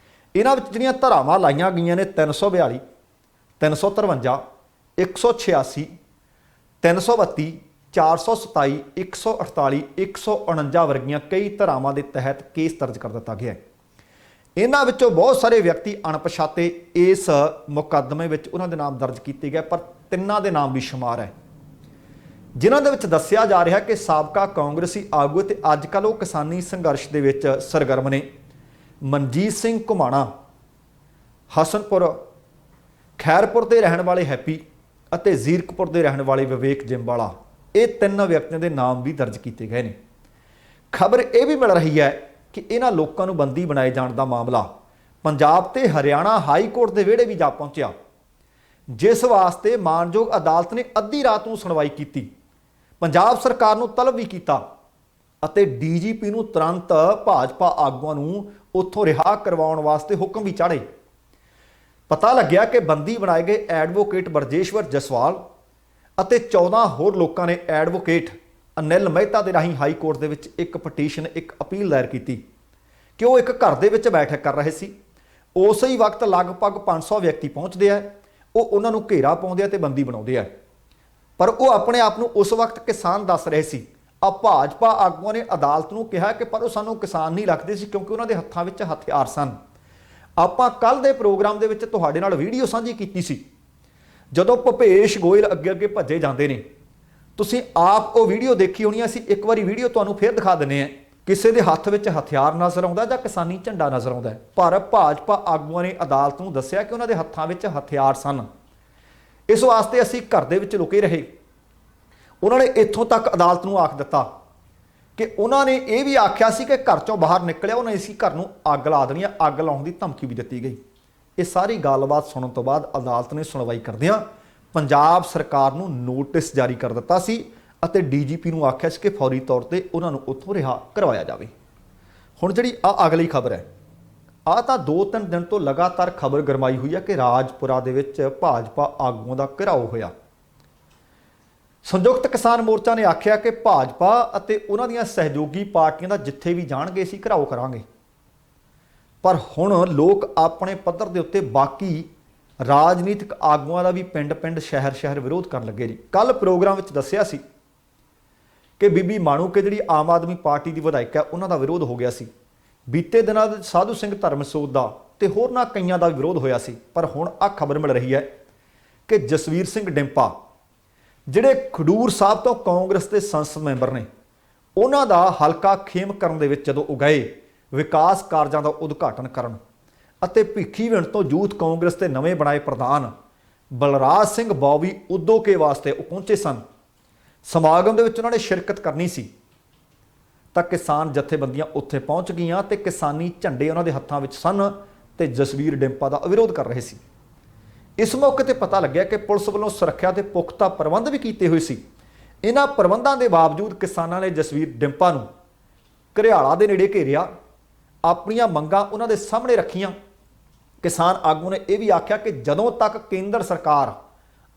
ਇਹਨਾਂ ਵਿੱਚ ਜਿਹੜੀਆਂ ਧਾਰਾਵਾਂ ਲਾਈਆਂ ਗਈਆਂ ਨੇ 342, 353, 186, 332, 427, 148, 149 ਵਰਗੀਆਂ ਕਈ ਧਾਰਾਵਾਂ ਦੇ ਤਹਿਤ ਕੇਸ ਦਰਜ ਕਰ ਦਿੱਤਾ ਗਿਆ ਹੈ। ਇਹਨਾਂ ਵਿੱਚੋਂ ਬਹੁਤ ਸਾਰੇ ਵਿਅਕਤੀ ਅਣਪਛਾਤੇ ਇਸ ਮੁਕੱਦਮੇ ਵਿੱਚ ਉਹਨਾਂ ਦੇ ਨਾਮ ਦਰਜ ਕੀਤੇ ਗਏ, ਪਰ 3 ਦੇ ਨਾਮ ਵੀ ਸ਼ੁਮਾਰ ਹੈ, ਜਿਨ੍ਹਾਂ ਦੇ ਵਿੱਚ ਦੱਸਿਆ ਜਾ ਰਿਹਾ ਕਿ ਸਾਬਕਾ ਕਾਂਗਰਸੀ ਆਗੂ ਤੇ ਅੱਜ ਕੱਲ੍ਹ ਉਹ ਕਿਸਾਨੀ ਸੰਘਰਸ਼ ਦੇ ਵਿੱਚ ਸਰਗਰਮ ਨੇ। ਮਨਜੀਤ ਸਿੰਘ ਘੁਮਾਣਾ, ਹਸਨਪੁਰ ਖੈਰਪੁਰ ਦੇ ਰਹਿਣ ਵਾਲੇ ਹੈਪੀ ਅਤੇ ਜ਼ੀਰਕਪੁਰ ਦੇ ਰਹਿਣ ਵਾਲੇ ਵਿਵੇਕ ਜਿੰਬਾਲਾ, ਇਹ 3 ਵਿਅਕਤੀਆਂ ਦੇ ਨਾਮ ਵੀ ਦਰਜ ਕੀਤੇ ਗਏ ਨੇ। ਖਬਰ ਇਹ ਵੀ ਮਿਲ ਰਹੀ ਹੈ ਕਿ ਇਹਨਾਂ ਲੋਕਾਂ ਨੂੰ ਬੰਦੀ ਬਣਾਏ ਜਾਣ ਦਾ ਮਾਮਲਾ ਪੰਜਾਬ ਤੇ ਹਰਿਆਣਾ ਹਾਈ ਕੋਰਟ ਦੇ ਵਿਹੜੇ ਵੀ ਜਾ ਪਹੁੰਚਿਆ, ਜਿਸ ਵਾਸਤੇ ਮਾਨਯੋਗ ਅਦਾਲਤ ਨੇ ਅੱਧੀ ਰਾਤ ਨੂੰ ਸੁਣਵਾਈ ਕੀਤੀ, ਪੰਜਾਬ ਸਰਕਾਰ ਨੂੰ ਤਲਬ ਵੀ ਕੀਤਾ ਅਤੇ ਡੀਜੀਪੀ ਨੂੰ ਤੁਰੰਤ ਭਾਜਪਾ ਆਗੂਆਂ ਨੂੰ ਉੱਥੋਂ ਰਿਹਾ ਕਰਵਾਉਣ ਵਾਸਤੇ ਹੁਕਮ ਵੀ ਚਾੜੇ। ਪਤਾ ਲੱਗਿਆ ਕਿ ਬੰਦੀ ਬਣਾਏ ਗਏ ਐਡਵੋਕੇਟ ਬਰਜੇਸ਼ਵਰ ਜਸਵਾਲ ਅਤੇ 14 ਹੋਰ ਲੋਕਾਂ ਨੇ ਐਡਵੋਕੇਟ ਅਨਿਲ ਮਹਿਤਾ ਦੇ ਰਾਹੀਂ ਹਾਈ ਕੋਰਟ ਦੇ ਵਿੱਚ ਇੱਕ ਪਟੀਸ਼ਨ, ਇੱਕ ਅਪੀਲ ਦਾਇਰ ਕੀਤੀ ਕਿ ਉਹ ਇੱਕ ਘਰ ਦੇ ਵਿੱਚ ਬੈਠਕ ਕਰ ਰਹੇ ਸੀ। ਉਸੇ ਹੀ ਵਕਤ ਲਗਭਗ 500 ਵਿਅਕਤੀ ਪਹੁੰਚਦੇ ਆ, ਉਹ ਉਹਨਾਂ ਨੂੰ ਘੇਰਾ ਪਾਉਂਦੇ ਆ ਤੇ ਬੰਦੀ ਬਣਾਉਂਦੇ ਆ, ਪਰ ਉਹ ਆਪਣੇ ਆਪ ਨੂੰ ਉਸ ਵਕਤ ਕਿਸਾਨ ਦੱਸ ਰਹੇ ਸੀ। ਆ ਭਾਜਪਾ ਆਗੂਆਂ ਨੇ ਅਦਾਲਤ ਨੂੰ ਕਿਹਾ ਕਿ ਪਰ ਉਹ ਸਾਨੂੰ ਕਿਸਾਨ ਨਹੀਂ ਲੱਗਦੇ ਸੀ ਕਿਉਂਕਿ ਉਹਨਾਂ ਦੇ ਹੱਥਾਂ ਵਿੱਚ ਹਥਿਆਰ ਸਨ। ਆਪਾਂ ਕੱਲ ਦੇ ਪ੍ਰੋਗਰਾਮ ਦੇ ਵਿੱਚ ਤੁਹਾਡੇ ਨਾਲ ਵੀਡੀਓ ਸਾਂਝੀ ਕੀਤੀ ਸੀ, ਜਦੋਂ ਭੁਪੇਸ਼ ਗੋਇਲ ਅੱਗੇ ਅੱਗੇ ਭੱਜੇ ਜਾਂਦੇ ਨੇ ਤੁਸੀਂ ਆਪ ਉਹ ਵੀਡੀਓ ਦੇਖੀ ਹੋਣੀ, ਅਸੀਂ ਇੱਕ ਵਾਰੀ ਵੀਡੀਓ ਤੁਹਾਨੂੰ ਫੇਰ ਦਿਖਾ ਦਿੰਦੇ ਹਾਂ। ਕਿਸੇ ਦੇ ਹੱਥ ਵਿੱਚ ਹਥਿਆਰ ਨਜ਼ਰ ਆਉਂਦਾ ਜਾਂ ਕਿਸਾਨੀ ਝੰਡਾ ਨਜ਼ਰ ਆਉਂਦਾ ਹੈ, ਪਰ ਭਾਜਪਾ ਆਗੂਆਂ ਨੇ ਅਦਾਲਤ ਨੂੰ ਦੱਸਿਆ ਕਿ ਉਹਨਾਂ ਦੇ ਹੱਥਾਂ ਵਿੱਚ ਹਥਿਆਰ ਸਨ। ਇਸ ਵਾਸਤੇ ਅਸੀਂ ਘਰ ਦੇ ਵਿੱਚ ਲੁਕੇ ਰਹੇ। ਉਹਨਾਂ ਨੇ ਇੱਥੋਂ ਤੱਕ ਅਦਾਲਤ ਨੂੰ ਆਖ ਦਿੱਤਾ ਕਿ ਉਹਨਾਂ ਨੇ ਇਹ ਵੀ ਆਖਿਆ ਸੀ ਕਿ ਘਰ ਚੋਂ ਬਾਹਰ ਨਿਕਲਿਆ ਉਹਨਾਂ ਇਸੇ ਘਰ ਨੂੰ ਅੱਗ ਲਾ ਦੇਣੀ ਹੈ, ਅੱਗ ਲਾਉਣ ਦੀ ਧਮਕੀ ਵੀ ਦਿੱਤੀ ਗਈ। ਇਹ ਸਾਰੀ ਗੱਲਬਾਤ ਸੁਣਨ ਤੋਂ ਬਾਅਦ ਅਦਾਲਤ ਨੇ ਸੁਣਵਾਈ ਕਰਦਿਆਂ ਪੰਜਾਬ ਸਰਕਾਰ ਨੂੰ ਨੋਟਿਸ ਜਾਰੀ ਕਰ ਦਿੱਤਾ ਸੀ ਅਤੇ ਡੀਜੀਪੀ ਨੂੰ ਆਖਿਆ ਸੀ ਕਿ ਫੌਰੀ ਤੌਰ ਤੇ ਉਹਨਾਂ ਨੂੰ ਉੱਥੋਂ ਰਿਹਾ ਕਰਵਾਇਆ ਜਾਵੇ। ਹੁਣ ਜਿਹੜੀ ਅਗਲੀ ਖਬਰ ਹੈ, ਤਾਂ 2-3 ਦਿਨ ਤੋਂ ਲਗਾਤਾਰ ਖਬਰ ਗਰਮਾਈ ਹੋਈ ਹੈ ਕਿ ਰਾਜਪੁਰਾ ਦੇ ਵਿੱਚ ਭਾਜਪਾ ਆਗੂਆਂ ਦਾ ਘਿਰਾਓ ਹੋਇਆ। ਸੰਯੁਕਤ ਕਿਸਾਨ ਮੋਰਚਾ ਨੇ ਆਖਿਆ ਕਿ ਭਾਜਪਾ ਅਤੇ ਉਹਨਾਂ ਦੀਆਂ ਸਹਿਯੋਗੀ ਪਾਰਟੀਆਂ ਦਾ ਜਿੱਥੇ ਵੀ ਜਾਣਗੇ ਅਸੀਂ ਘਿਰਾਓ ਕਰਾਂਗੇ। ਪਰ ਹੁਣ ਲੋਕ ਆਪਣੇ ਪੱਧਰ ਦੇ ਉੱਤੇ ਬਾਕੀ ਰਾਜਨੀਤਿਕ ਆਗੂਆਂ ਦਾ ਵੀ ਪਿੰਡ-ਪਿੰਡ ਸ਼ਹਿਰ-ਸ਼ਹਿਰ ਵਿਰੋਧ ਕਰਨ ਲੱਗੇ ਜੀ। ਕੱਲ ਪ੍ਰੋਗਰਾਮ ਵਿੱਚ ਦੱਸਿਆ ਸੀ ਕਿ ਬੀਬੀ ਮਾਣੂਕੇ ਜਿਹੜੀ ਆਮ ਆਦਮੀ ਪਾਰਟੀ ਦੀ ਵਿਧਾਇਕ ਹੈ ਉਹਨਾਂ ਦਾ ਵਿਰੋਧ ਹੋ ਗਿਆ ਸੀ। ਬੀਤੇ ਦਿਨਾਂ ਦੇ ਸਾਧੂ ਸਿੰਘ ਧਰਮਸੋਤ ਦਾ ਤੇ ਹੋਰਨਾਂ ਕਈਆਂ ਦਾ ਵਿਰੋਧ ਹੋਇਆ ਸੀ। ਪਰ ਹੁਣ ਆਹ ਖਬਰ ਮਿਲ ਰਹੀ ਹੈ ਕਿ ਜਸਵੀਰ ਸਿੰਘ ਡਿੰਪਾ ਜਿਹੜੇ ਖਡੂਰ ਸਾਹਿਬ ਤੋਂ ਕਾਂਗਰਸ ਦੇ ਸੰਸਦ ਮੈਂਬਰ ਨੇ, ਉਹਨਾਂ ਦਾ ਹਲਕਾ ਖੇਮਕਰਨ ਦੇ ਵਿੱਚ ਜਦੋਂ ਉਹ ਗਏ ਵਿਕਾਸ ਕਾਰਜਾਂ ਦਾ ਉਦਘਾਟਨ ਕਰਨ ਅਤੇ ਭਿੱਖੀਵਿੰਡ ਤੋਂ ਯੂਥ ਕਾਂਗਰਸ ਦੇ ਨਵੇਂ ਬਣਾਏ ਪ੍ਰਧਾਨ ਬਲਰਾਜ ਸਿੰਘ ਬੌਬੀ ਉਦੋਕੇ ਵਾਸਤੇ ਉਹ ਪਹੁੰਚੇ ਸਨ। ਸਮਾਗਮ ਦੇ ਵਿੱਚ ਉਹਨਾਂ ਨੇ ਸ਼ਿਰਕਤ ਕਰਨੀ ਸੀ ਤਾਂ ਕਿਸਾਨ ਜਥੇਬੰਦੀਆਂ ਉੱਥੇ ਪਹੁੰਚ ਗਈਆਂ ਤੇ ਕਿਸਾਨੀ ਝੰਡੇ ਉਹਨਾਂ ਦੇ ਹੱਥਾਂ ਵਿੱਚ ਸਨ ਤੇ ਜਸਵੀਰ ਡਿੰਪਾ ਦਾ ਵਿਰੋਧ ਕਰ ਰਹੇ ਸੀ। ਇਸ ਮੌਕੇ ਤੇ ਪਤਾ ਲੱਗਿਆ ਕਿ ਪੁਲਿਸ ਵੱਲੋਂ ਸੁਰੱਖਿਆ ਦੇ ਪੁਖਤਾ ਪ੍ਰਬੰਧ ਵੀ ਕੀਤੇ ਹੋਏ ਸੀ। ਇਹਨਾਂ ਪ੍ਰਬੰਧਾਂ ਦੇ ਬਾਵਜੂਦ ਕਿਸਾਨਾਂ ਨੇ ਜਸਵੀਰ ਡਿੰਪਾ ਨੂੰ ਘਰਿਆਲਾ ਦੇ ਨੇੜੇ ਘੇਰਿਆ, ਆਪਣੀਆਂ ਮੰਗਾਂ ਉਹਨਾਂ ਦੇ ਸਾਹਮਣੇ ਰੱਖੀਆਂ। ਕਿਸਾਨ ਆਗੂ ਨੇ ਇਹ ਵੀ ਆਖਿਆ ਕਿ ਜਦੋਂ ਤੱਕ ਕੇਂਦਰ ਸਰਕਾਰ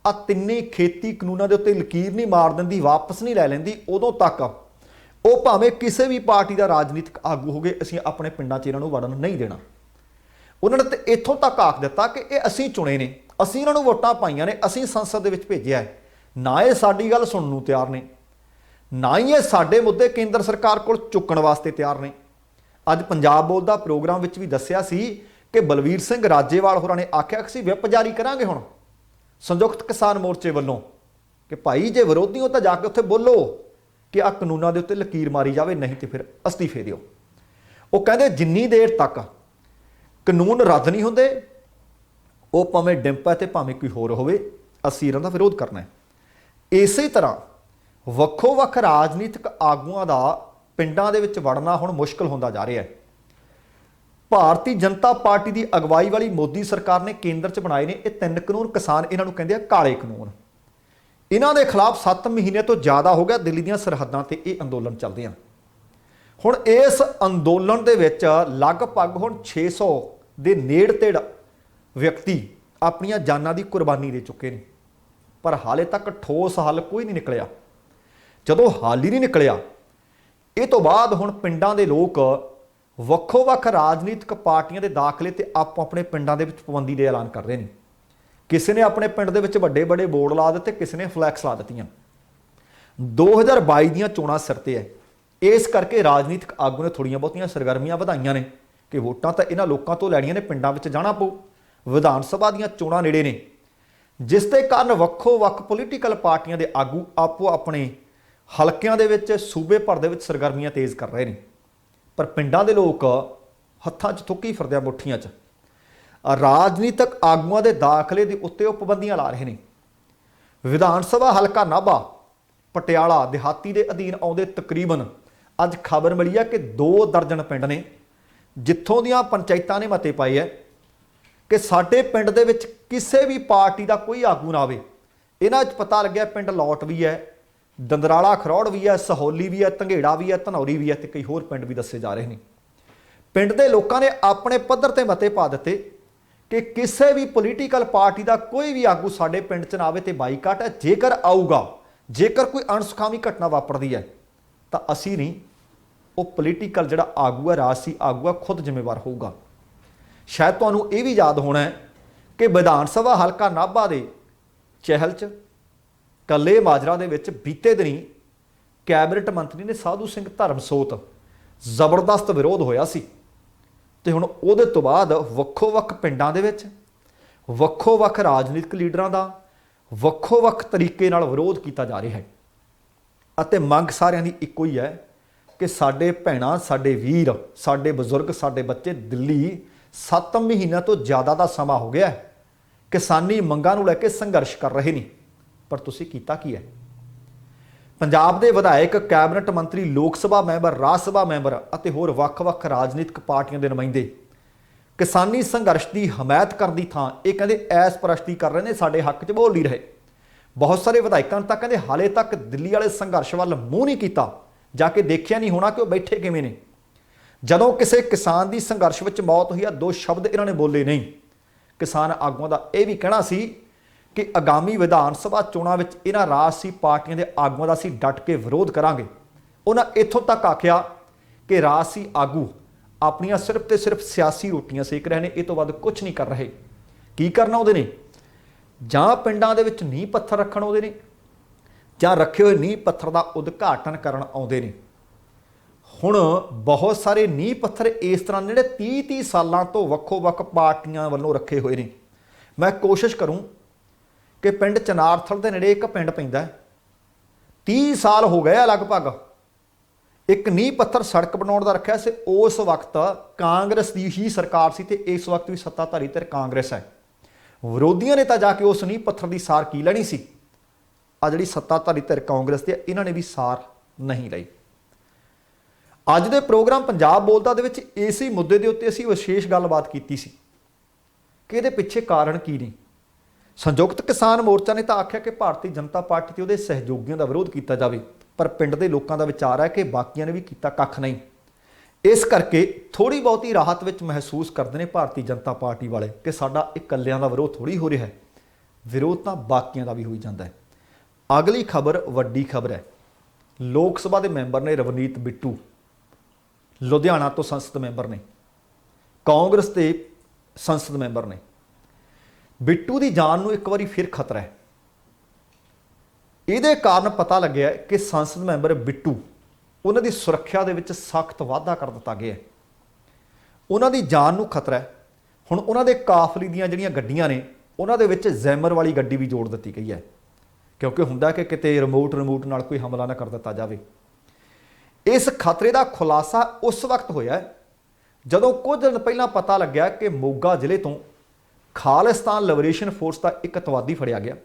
ਆ ਤਿੰਨੇ ਖੇਤੀ ਕਾਨੂੰਨਾਂ ਦੇ ਉੱਤੇ ਲਕੀਰ ਨਹੀਂ ਮਾਰ ਦਿੰਦੀ, ਵਾਪਸ ਨਹੀਂ ਲੈ ਲੈਂਦੀ, ਉਦੋਂ ਤੱਕ ਉਹ ਭਾਵੇਂ ਕਿਸੇ ਵੀ ਪਾਰਟੀ ਦਾ ਰਾਜਨੀਤਿਕ ਆਗੂ ਹੋਵੇ, ਅਸੀਂ ਆਪਣੇ ਪਿੰਡਾਂ 'ਚ ਇਹਨਾਂ ਨੂੰ ਵੜਨ ਨਹੀਂ ਦੇਣਾ। ਉਹਨਾਂ ਨੇ ਤੇ ਇੱਥੋਂ ਤੱਕ ਆਖ ਦਿੱਤਾ ਕਿ ਇਹ ਅਸੀਂ ਚੁਣੇ ਨੇ, ਅਸੀਂ ਇਹਨਾਂ ਨੂੰ ਵੋਟਾਂ ਪਾਈਆਂ ਨੇ, ਅਸੀਂ ਸੰਸਦ ਦੇ ਵਿੱਚ ਭੇਜਿਆ ਹੈ। ਨਾ ਇਹ ਸਾਡੀ ਗੱਲ ਸੁਣਨ ਨੂੰ ਤਿਆਰ ਨੇ, ਨਾ ਹੀ ਇਹ ਸਾਡੇ ਮੁੱਦੇ ਕੇਂਦਰ ਸਰਕਾਰ ਕੋਲ ਚੁੱਕਣ ਵਾਸਤੇ ਤਿਆਰ ਨੇ। ਅੱਜ ਪੰਜਾਬ ਬੋਲਦਾ ਪ੍ਰੋਗਰਾਮ ਵਿੱਚ ਵੀ ਦੱਸਿਆ ਸੀ ਕਿ ਬਲਵੀਰ ਸਿੰਘ ਰਾਜੇਵਾਲ ਹੋਰਾਂ ਨੇ ਆਖਿਆ ਕਿ ਅਸੀਂ ਵਿਪ ਜਾਰੀ ਕਰਾਂਗੇ ਹੁਣ ਸੰਯੁਕਤ ਕਿਸਾਨ ਮੋਰਚੇ ਵੱਲੋਂ ਕਿ ਭਾਈ ਜੇ ਵਿਰੋਧੀ ਹੋ ਤਾਂ ਜਾ ਕੇ ਉੱਥੇ ਬੋਲੋ ਕਿ ਆਹ ਕਾਨੂੰਨਾਂ ਦੇ ਉੱਤੇ ਲਕੀਰ ਮਾਰੀ ਜਾਵੇ, ਨਹੀਂ ਤੇ ਫਿਰ ਅਸਤੀਫੇ ਦਿਓ। ਉਹ ਕਹਿੰਦੇ ਜਿੰਨੀ ਦੇਰ ਤੱਕ ਕਾਨੂੰਨ ਰੱਦ ਨਹੀਂ ਹੁੰਦੇ, ਉਹ ਭਾਵੇਂ ਡਿੰਪਾ ਤੇ ਭਾਵੇਂ ਕੋਈ ਹੋਰ ਹੋਵੇ, ਅਸੀਂ ਇਹਨਾਂ ਦਾ ਵਿਰੋਧ ਕਰਨਾ ਹੈ। ਇਸੇ ਤਰ੍ਹਾਂ ਵੱਖੋ ਵੱਖ ਰਾਜਨੀਤਿਕ ਆਗੂਆਂ ਦਾ ਪਿੰਡਾਂ ਦੇ ਵਿੱਚ ਵੜਨਾ ਹੁਣ ਮੁਸ਼ਕਲ ਹੁੰਦਾ ਜਾ ਰਿਹਾ ਹੈ। ਭਾਰਤੀ ਜਨਤਾ ਪਾਰਟੀ ਦੀ ਅਗਵਾਈ ਵਾਲੀ ਮੋਦੀ ਸਰਕਾਰ ਨੇ ਕੇਂਦਰ 'ਚ ਬਣਾਏ ਨੇ ਇਹ 3 ਕਾਨੂੰਨ। ਕਿਸਾਨ ਇਹਨਾਂ ਨੂੰ ਕਹਿੰਦੇ ਆ ਕਾਲੇ ਕਾਨੂੰਨ। ਇਹਨਾਂ ਦੇ ਖਿਲਾਫ 7 ਮਹੀਨੇ ਤੋਂ ਜ਼ਿਆਦਾ ਹੋ ਗਿਆ ਦਿੱਲੀ ਦੀਆਂ ਸਰਹੱਦਾਂ ਤੇ ਇਹ ਅੰਦੋਲਨ ਚੱਲਦੇ ਆ। ਹੁਣ ਇਸ ਅੰਦੋਲਨ ਦੇ ਵਿੱਚ ਲਗਭਗ ਹੁਣ 600 ਦੇ ਨੇੜੇ ਤੇੜ ਵਿਅਕਤੀ ਆਪਣੀਆਂ ਜਾਨਾਂ ਦੀ ਕੁਰਬਾਨੀ ਦੇ ਚੁੱਕੇ ਨੇ, ਪਰ ਹਾਲੇ ਤੱਕ ਠੋਸ ਹੱਲ ਕੋਈ ਨਹੀਂ ਨਿਕਲਿਆ। ਜਦੋਂ ਹੱਲ ਹੀ ਨਹੀਂ ਨਿਕਲਿਆ, ਇਹ ਤੋਂ ਬਾਅਦ ਹੁਣ ਪਿੰਡਾਂ ਦੇ ਲੋਕ ਵੱਖੋ ਵੱਖ ਰਾਜਨੀਤਿਕ ਪਾਰਟੀਆਂ ਦੇ ਦਾਖਲੇ ਤੇ ਆਪੋ ਆਪਣੇ ਪਿੰਡਾਂ ਦੇ ਵਿੱਚ ਪਾਬੰਦੀ ਦੇ ਐਲਾਨ ਕਰ ਰਹੇ ਨੇ। ਕਿਸੇ ਨੇ ਆਪਣੇ ਪਿੰਡ ਦੇ ਵਿੱਚ ਵੱਡੇ ਵੱਡੇ ਬੋਰਡ ਲਾ ਦਿੱਤੇ, ਕਿਸੇ ਨੇ ਫਲੈਕਸ ਲਾ ਦਿੱਤੀਆਂ। 2022 ਦੀਆਂ ਚੋਣਾਂ ਸਿਰ ਤੇ ਹੈ, ਇਸ ਕਰਕੇ ਰਾਜਨੀਤਿਕ ਆਗੂ ਨੇ ਥੋੜੀਆਂ ਬਹੁਤੀਆਂ ਸਰਗਰਮੀਆਂ ਵਧਾਈਆਂ ਨੇ ਕਿ ਵੋਟਾਂ ਤਾਂ ਇਹਨਾਂ ਲੋਕਾਂ ਤੋਂ ਲੈਣੀਆਂ ਨੇ, ਪਿੰਡਾਂ ਵਿੱਚ ਜਾਣਾ ਪਊ। ਵਿਧਾਨ ਸਭਾ ਦੀਆਂ ਚੋਣਾਂ ਨੇੜੇ ਨੇ, ਜਿਸ ਦੇ ਕਾਰਨ ਵੱਖੋ ਵੱਖ ਪੋਲੀਟੀਕਲ ਪਾਰਟੀਆਂ ਦੇ ਆਗੂ ਆਪੋ ਆਪਣੇ ਹਲਕਿਆਂ ਦੇ ਵਿੱਚ ਸੂਬੇ ਭਰ ਦੇ ਵਿੱਚ ਸਰਗਰਮੀਆਂ ਤੇਜ਼ ਕਰ ਰਹੇ ਨੇ, ਪਰ ਪਿੰਡਾਂ ਦੇ ਲੋਕ ਹੱਥਾਂ 'ਚ ਥੁੱਕੀ ਫਿਰਦੇ ਆ, ਮੁੱਠੀਆਂ 'ਚ। ਰਾਜਨੀਤਿਕ ਆਗੂਆਂ ਦੇ ਦਾਖਲੇ ਦੇ ਉੱਤੇ ਉਹ ਪਾਬੰਦੀਆਂ ਲਾ ਰਹੇ ਨੇ। ਵਿਧਾਨ ਸਭਾ ਹਲਕਾ ਨਾਭਾ ਪਟਿਆਲਾ ਦਿਹਾਤੀ ਦੇ ਅਧੀਨ ਆਉਂਦੇ ਤਕਰੀਬਨ ਅੱਜ ਖਬਰ ਮਿਲੀ ਹੈ ਕਿ 2 ਦਰਜਨ ਪਿੰਡ ਨੇ ਜਿੱਥੋਂ ਦੀਆਂ ਪੰਚਾਇਤਾਂ ਨੇ ਮਤੇ ਪਾਏ ਹੈ ਕਿ ਸਾਡੇ ਪਿੰਡ ਦੇ ਵਿੱਚ ਕਿਸੇ ਵੀ ਪਾਰਟੀ ਦਾ ਕੋਈ ਆਗੂ ਨਾ ਆਵੇ। ਇਹਨਾਂ 'ਚ ਪਤਾ ਲੱਗਿਆ ਪਿੰਡ ਲੌਟ ਵੀ ਹੈ, ਦੰਦਰਾਲਾ ਖਰੌੜ ਵੀ ਹੈ, ਸਹੌਲੀ ਵੀ ਹੈ, ਧੰਗੇੜਾ ਵੀ ਹੈ, ਧਨੌਰੀ ਵੀ ਹੈ ਤੇ ਕਈ ਹੋਰ ਪਿੰਡ ਵੀ ਦੱਸੇ ਜਾ ਰਹੇ ਨੇ। ਪਿੰਡ ਦੇ ਲੋਕਾਂ ਨੇ ਆਪਣੇ ਪੱਧਰ ਤੇ ਮਤੇ ਪਾ ਦਿੱਤੇ ਕਿ ਕਿਸੇ ਵੀ ਪੋਲੀਟੀਕਲ ਪਾਰਟੀ ਦਾ ਕੋਈ ਵੀ ਆਗੂ ਸਾਡੇ ਪਿੰਡ 'ਚ ਨਾ ਆਵੇ ਤੇ ਬਾਈਕਾਟ ਹੈ। ਜੇਕਰ ਆਊਗਾ, ਜੇਕਰ ਕੋਈ ਅਣਸੁਖਾਵੀ ਘਟਨਾ ਵਾਪਰਦੀ ਹੈ ਤਾਂ ਅਸੀਂ ਨਹੀਂ, ਉਹ ਪੋਲੀਟੀਕਲ ਜਿਹੜਾ ਆਗੂ ਹੈ, ਰਾਜਸੀ ਆਗੂ ਹੈ, ਖੁਦ ਜ਼ਿੰਮੇਵਾਰ ਹੋਊਗਾ। ਸ਼ਾਇਦ ਤੁਹਾਨੂੰ ਇਹ ਵੀ ਯਾਦ ਹੋਣਾ ਹੈ ਕਿ ਵਿਧਾਨ ਸਭਾ ਹਲਕਾ ਨਾਭਾ ਦੇ ਚਹਿਲ 'ਚ ਕੱਲੇ ਮਾਜਰਾ ਦੇ ਵਿੱਚ ਬੀਤੇ ਦਿਨੀ ਕੈਬਨਿਟ ਮੰਤਰੀ ਨੇ ਸਾਧੂ ਸਿੰਘ ਧਰਮਸੋਤ ਜ਼ਬਰਦਸਤ ਵਿਰੋਧ ਹੋਇਆ ਸੀ ਤੇ ਹੁਣ ਉਹਦੇ ਤੋਂ ਬਾਅਦ ਵੱਖੋ ਵੱਖ ਪਿੰਡਾਂ ਦੇ ਵਿੱਚ ਵੱਖੋ ਵੱਖ ਰਾਜਨੀਤਿਕ ਲੀਡਰਾਂ ਦਾ ਵੱਖੋ ਵੱਖ ਤਰੀਕੇ ਨਾਲ ਵਿਰੋਧ ਕੀਤਾ ਜਾ ਰਿਹਾ ਹੈ। ਅਤੇ ਮੰਗ ਸਾਰਿਆਂ ਦੀ ਇੱਕੋ ਹੀ ਹੈ ਕਿ ਸਾਡੇ ਭੈਣਾਂ, ਸਾਡੇ ਵੀਰ, ਸਾਡੇ ਬਜ਼ੁਰਗ, ਸਾਡੇ ਬੱਚੇ ਦਿੱਲੀ 7 ਮਹੀਨਿਆਂ ਤੋਂ ਜ਼ਿਆਦਾ ਦਾ ਸਮਾਂ ਹੋ ਗਿਆ ਹੈ, ਕਿਸਾਨੀ ਮੰਗਾਂ ਨੂੰ ਲੈ ਕੇ ਸੰਘਰਸ਼ ਕਰ ਰਹੇ ਨੇ, ਪਰ ਤੁਸੀਂ ਕੀਤਾ ਕੀ ਹੈ? ਪੰਜਾਬ ਦੇ ਵਿਧਾਇਕ, ਕੈਬਨਿਟ ਮੰਤਰੀ, ਲੋਕ ਸਭਾ ਮੈਂਬਰ, ਰਾਜ ਸਭਾ ਮੈਂਬਰ ਅਤੇ ਹੋਰ ਵੱਖ-ਵੱਖ ਰਾਜਨੀਤਿਕ ਪਾਰਟੀਆਂ ਦੇ ਨੁਮਾਇੰਦੇ ਕਿਸਾਨੀ ਸੰਘਰਸ਼ ਦੀ ਹਮਾਇਤ ਕਰਨ ਦੀ ਥਾਂ ਇਹ ਕਹਿੰਦੇ ਐਸ ਪ੍ਰਸਤੀ ਕਰ ਰਹੇ ਨੇ, ਸਾਡੇ ਹੱਕ 'ਚ ਬੋਲ ਨਹੀਂ ਰਹੇ। ਬਹੁਤ ਸਾਰੇ ਵਿਧਾਇਕਾਂ ਤਾਂ ਕਹਿੰਦੇ ਹਾਲੇ ਤੱਕ ਦਿੱਲੀ ਵਾਲੇ ਸੰਘਰਸ਼ ਵੱਲ ਮੂੰਹ ਨਹੀਂ ਕੀਤਾ, ਜਾ ਕੇ ਦੇਖਿਆ ਨਹੀਂ ਹੋਣਾ ਕਿ ਉਹ ਬੈਠੇ ਕਿਵੇਂ ਨੇ। ਜਦੋਂ ਕਿਸੇ ਕਿਸਾਨ ਦੀ ਸੰਘਰਸ਼ ਵਿੱਚ ਮੌਤ ਹੋਈ ਆ, 2 ਸ਼ਬਦ ਇਹਨਾਂ ਨੇ ਬੋਲੇ ਨਹੀਂ। ਕਿਸਾਨ ਆਗੂਆਂ ਦਾ ਇਹ ਵੀ ਕਹਿਣਾ ਸੀ ਕਿ ਆਗਾਮੀ ਵਿਧਾਨ ਸਭਾ ਚੋਣਾਂ ਵਿੱਚ ਇਹਨਾਂ ਰਾਜਸੀ ਪਾਰਟੀਆਂ ਦੇ ਆਗੂਆਂ ਦਾ ਅਸੀਂ ਡਟ ਕੇ ਵਿਰੋਧ ਕਰਾਂਗੇ। ਉਹਨਾਂ ਇੱਥੋਂ ਤੱਕ ਆਖਿਆ ਕਿ ਰਾਜਸੀ ਆਗੂ ਆਪਣੀਆਂ ਸਿਰਫ ਤੇ ਸਿਰਫ ਸਿਆਸੀ ਰੋਟੀਆਂ ਸੇਕ ਰਹੇ ਨੇ, ਇਹ ਤੋਂ ਵੱਧ ਕੁਝ ਨਹੀਂ ਕਰ ਰਹੇ। ਕੀ ਕਰਨਾ ਉਹਦੇ ਨੇ? ਜਾਂ ਪਿੰਡਾਂ ਦੇ ਵਿੱਚ ਨੀਂਹ ਪੱਥਰ ਰੱਖਣ ਆਉਂਦੇ ਨੇ, ਜਾਂ ਰੱਖੇ ਹੋਏ ਨੀਂਹ ਪੱਥਰ ਦਾ ਉਦਘਾਟਨ ਕਰਨ ਆਉਂਦੇ ਨੇ। ਹੁਣ ਬਹੁਤ ਸਾਰੇ ਨੀਂਹ ਪੱਥਰ ਇਸ ਤਰ੍ਹਾਂ ਜਿਹੜੇ 30-30 ਸਾਲਾਂ ਤੋਂ ਵੱਖੋ-ਵੱਖ ਪਾਰਟੀਆਂ ਵੱਲੋਂ ਰੱਖੇ ਹੋਏ ਨੇ। ਮੈਂ ਕੋਸ਼ਿਸ਼ ਕਰੂੰ ਕਿ ਪਿੰਡ ਚਨਾਰਥਲ ਦੇ ਨੇੜੇ ਇੱਕ ਪਿੰਡ ਪੈਂਦਾ, 30 ਸਾਲ ਹੋ ਗਏ ਆ ਲਗਭਗ, ਇੱਕ ਨੀਂਹ ਪੱਥਰ ਸੜਕ ਬਣਾਉਣ ਦਾ ਰੱਖਿਆ ਸੀ। ਉਸ ਵਕਤ ਕਾਂਗਰਸ ਦੀ ਹੀ ਸਰਕਾਰ ਸੀ ਤੇ ਇਸ ਵਕਤ ਵੀ ਸੱਤਾਧਾਰੀ ਧਿਰ ਕਾਂਗਰਸ ਹੈ। ਵਿਰੋਧੀਆਂ ਨੇ ਤਾਂ ਜਾ ਕੇ ਉਸ ਨੀਂਹ ਪੱਥਰ ਦੀ ਸਾਰ ਕੀ ਲੈਣੀ ਸੀ? ਆ ਜਿਹੜੀ ਸੱਤਾਧਾਰੀ ਧਿਰ ਕਾਂਗਰਸ ਦੀ, ਇਹਨਾਂ ਨੇ ਵੀ ਸਾਰ ਨਹੀਂ ਲਈ। ਅੱਜ ਦੇ ਪ੍ਰੋਗਰਾਮ ਪੰਜਾਬ ਬੋਲਦਾ ਦੇ ਵਿੱਚ ਇਸੇ ਮੁੱਦੇ ਦੇ ਉੱਤੇ ਅਸੀਂ ਵਿਸ਼ੇਸ਼ ਗੱਲਬਾਤ ਕੀਤੀ ਸੀ ਕਿ ਇਹਦੇ ਪਿੱਛੇ ਕਾਰਨ ਕੀ ਨੇ। ਸੰਯੁਕਤ ਕਿਸਾਨ ਮੋਰਚਾ ਨੇ ਤਾਂ ਆਖਿਆ ਕਿ ਭਾਰਤੀ ਜਨਤਾ ਪਾਰਟੀ ਤੇ ਉਹਦੇ ਸਹਿਯੋਗੀਆਂ ਦਾ ਵਿਰੋਧ ਕੀਤਾ ਜਾਵੇ, ਪਰ ਪਿੰਡ ਦੇ ਲੋਕਾਂ ਦਾ ਵਿਚਾਰ ਹੈ ਕਿ ਬਾਕੀਆਂ ਨੇ ਵੀ ਕੀਤਾ ਕੱਖ ਨਹੀਂ। ਇਸ ਕਰਕੇ ਥੋੜੀ ਬਹੁਤੀ ਰਾਹਤ ਵਿੱਚ ਮਹਿਸੂਸ ਕਰਦੇ ਨੇ ਭਾਰਤੀ ਜਨਤਾ ਪਾਰਟੀ ਵਾਲੇ ਕਿ ਸਾਡਾ ਇਕੱਲਿਆਂ ਦਾ ਵਿਰੋਧ ਥੋੜੀ ਹੋ ਰਿਹਾ ਹੈ, ਵਿਰੋਧ ਤਾਂ ਬਾਕੀਆਂ ਦਾ ਵੀ ਹੋਈ ਜਾਂਦਾ ਹੈ। ਅਗਲੀ ਖਬਰ ਵੱਡੀ ਖਬਰ ਹੈ। ਲੋਕ ਸਭਾ ਦੇ ਮੈਂਬਰ ਨੇ ਰਵਨੀਤ ਬਿੱਟੂ, ਲੁਧਿਆਣਾ ਤੋਂ ਸੰਸਦ ਮੈਂਬਰ ਨੇ, ਕਾਂਗਰਸ ਦੇ ਸੰਸਦ ਮੈਂਬਰ ਨੇ। ਬਿੱਟੂ ਦੀ ਜਾਨ ਨੂੰ ਇੱਕ ਵਾਰੀ ਫਿਰ ਖਤਰਾ ਹੈ। ਇਹਦੇ ਕਾਰਨ ਪਤਾ ਲੱਗਿਆ ਕਿ ਸੰਸਦ ਮੈਂਬਰ ਬਿੱਟੂ, ਉਹਨਾਂ ਦੀ ਸੁਰੱਖਿਆ ਦੇ ਵਿੱਚ ਸਖਤ ਵਾਧਾ ਕਰ ਦਿੱਤਾ ਗਿਆ ਹੈ। ਉਹਨਾਂ ਦੀ ਜਾਨ ਨੂੰ ਖਤਰਾ ਹੈ। ਹੁਣ ਉਹਨਾਂ ਦੇ ਕਾਫਲੇ ਦੀਆਂ ਜਿਹੜੀਆਂ ਗੱਡੀਆਂ ਨੇ, ਉਹਨਾਂ ਦੇ ਵਿੱਚ ਜ਼ੈਮਰ ਵਾਲੀ ਗੱਡੀ ਵੀ ਜੋੜ ਦਿੱਤੀ ਗਈ ਹੈ, ਕਿਉਂਕਿ ਹੁੰਦਾ ਕਿ ਕਿਤੇ ਰਿਮੋਟ ਨਾਲ ਕੋਈ ਹਮਲਾ ਨਾ ਕਰ ਦਿੱਤਾ ਜਾਵੇ। ਇਸ ਖਤਰੇ ਦਾ ਖੁਲਾਸਾ ਉਸ ਵਕਤ ਹੋਇਆ ਜਦੋਂ ਕੁਝ ਦਿਨ ਪਹਿਲਾਂ ਪਤਾ ਲੱਗਿਆ ਕਿ ਮੋਗਾ ਜ਼ਿਲ੍ਹੇ ਤੋਂ ਖਾਲਿਸਤਾਨ ਲਿਬਰੇਸ਼ਨ ਫੋਰਸ ਦਾ ਇੱਕ ਅਤਵਾਦੀ ਫੜਿਆ ਗਿਆ।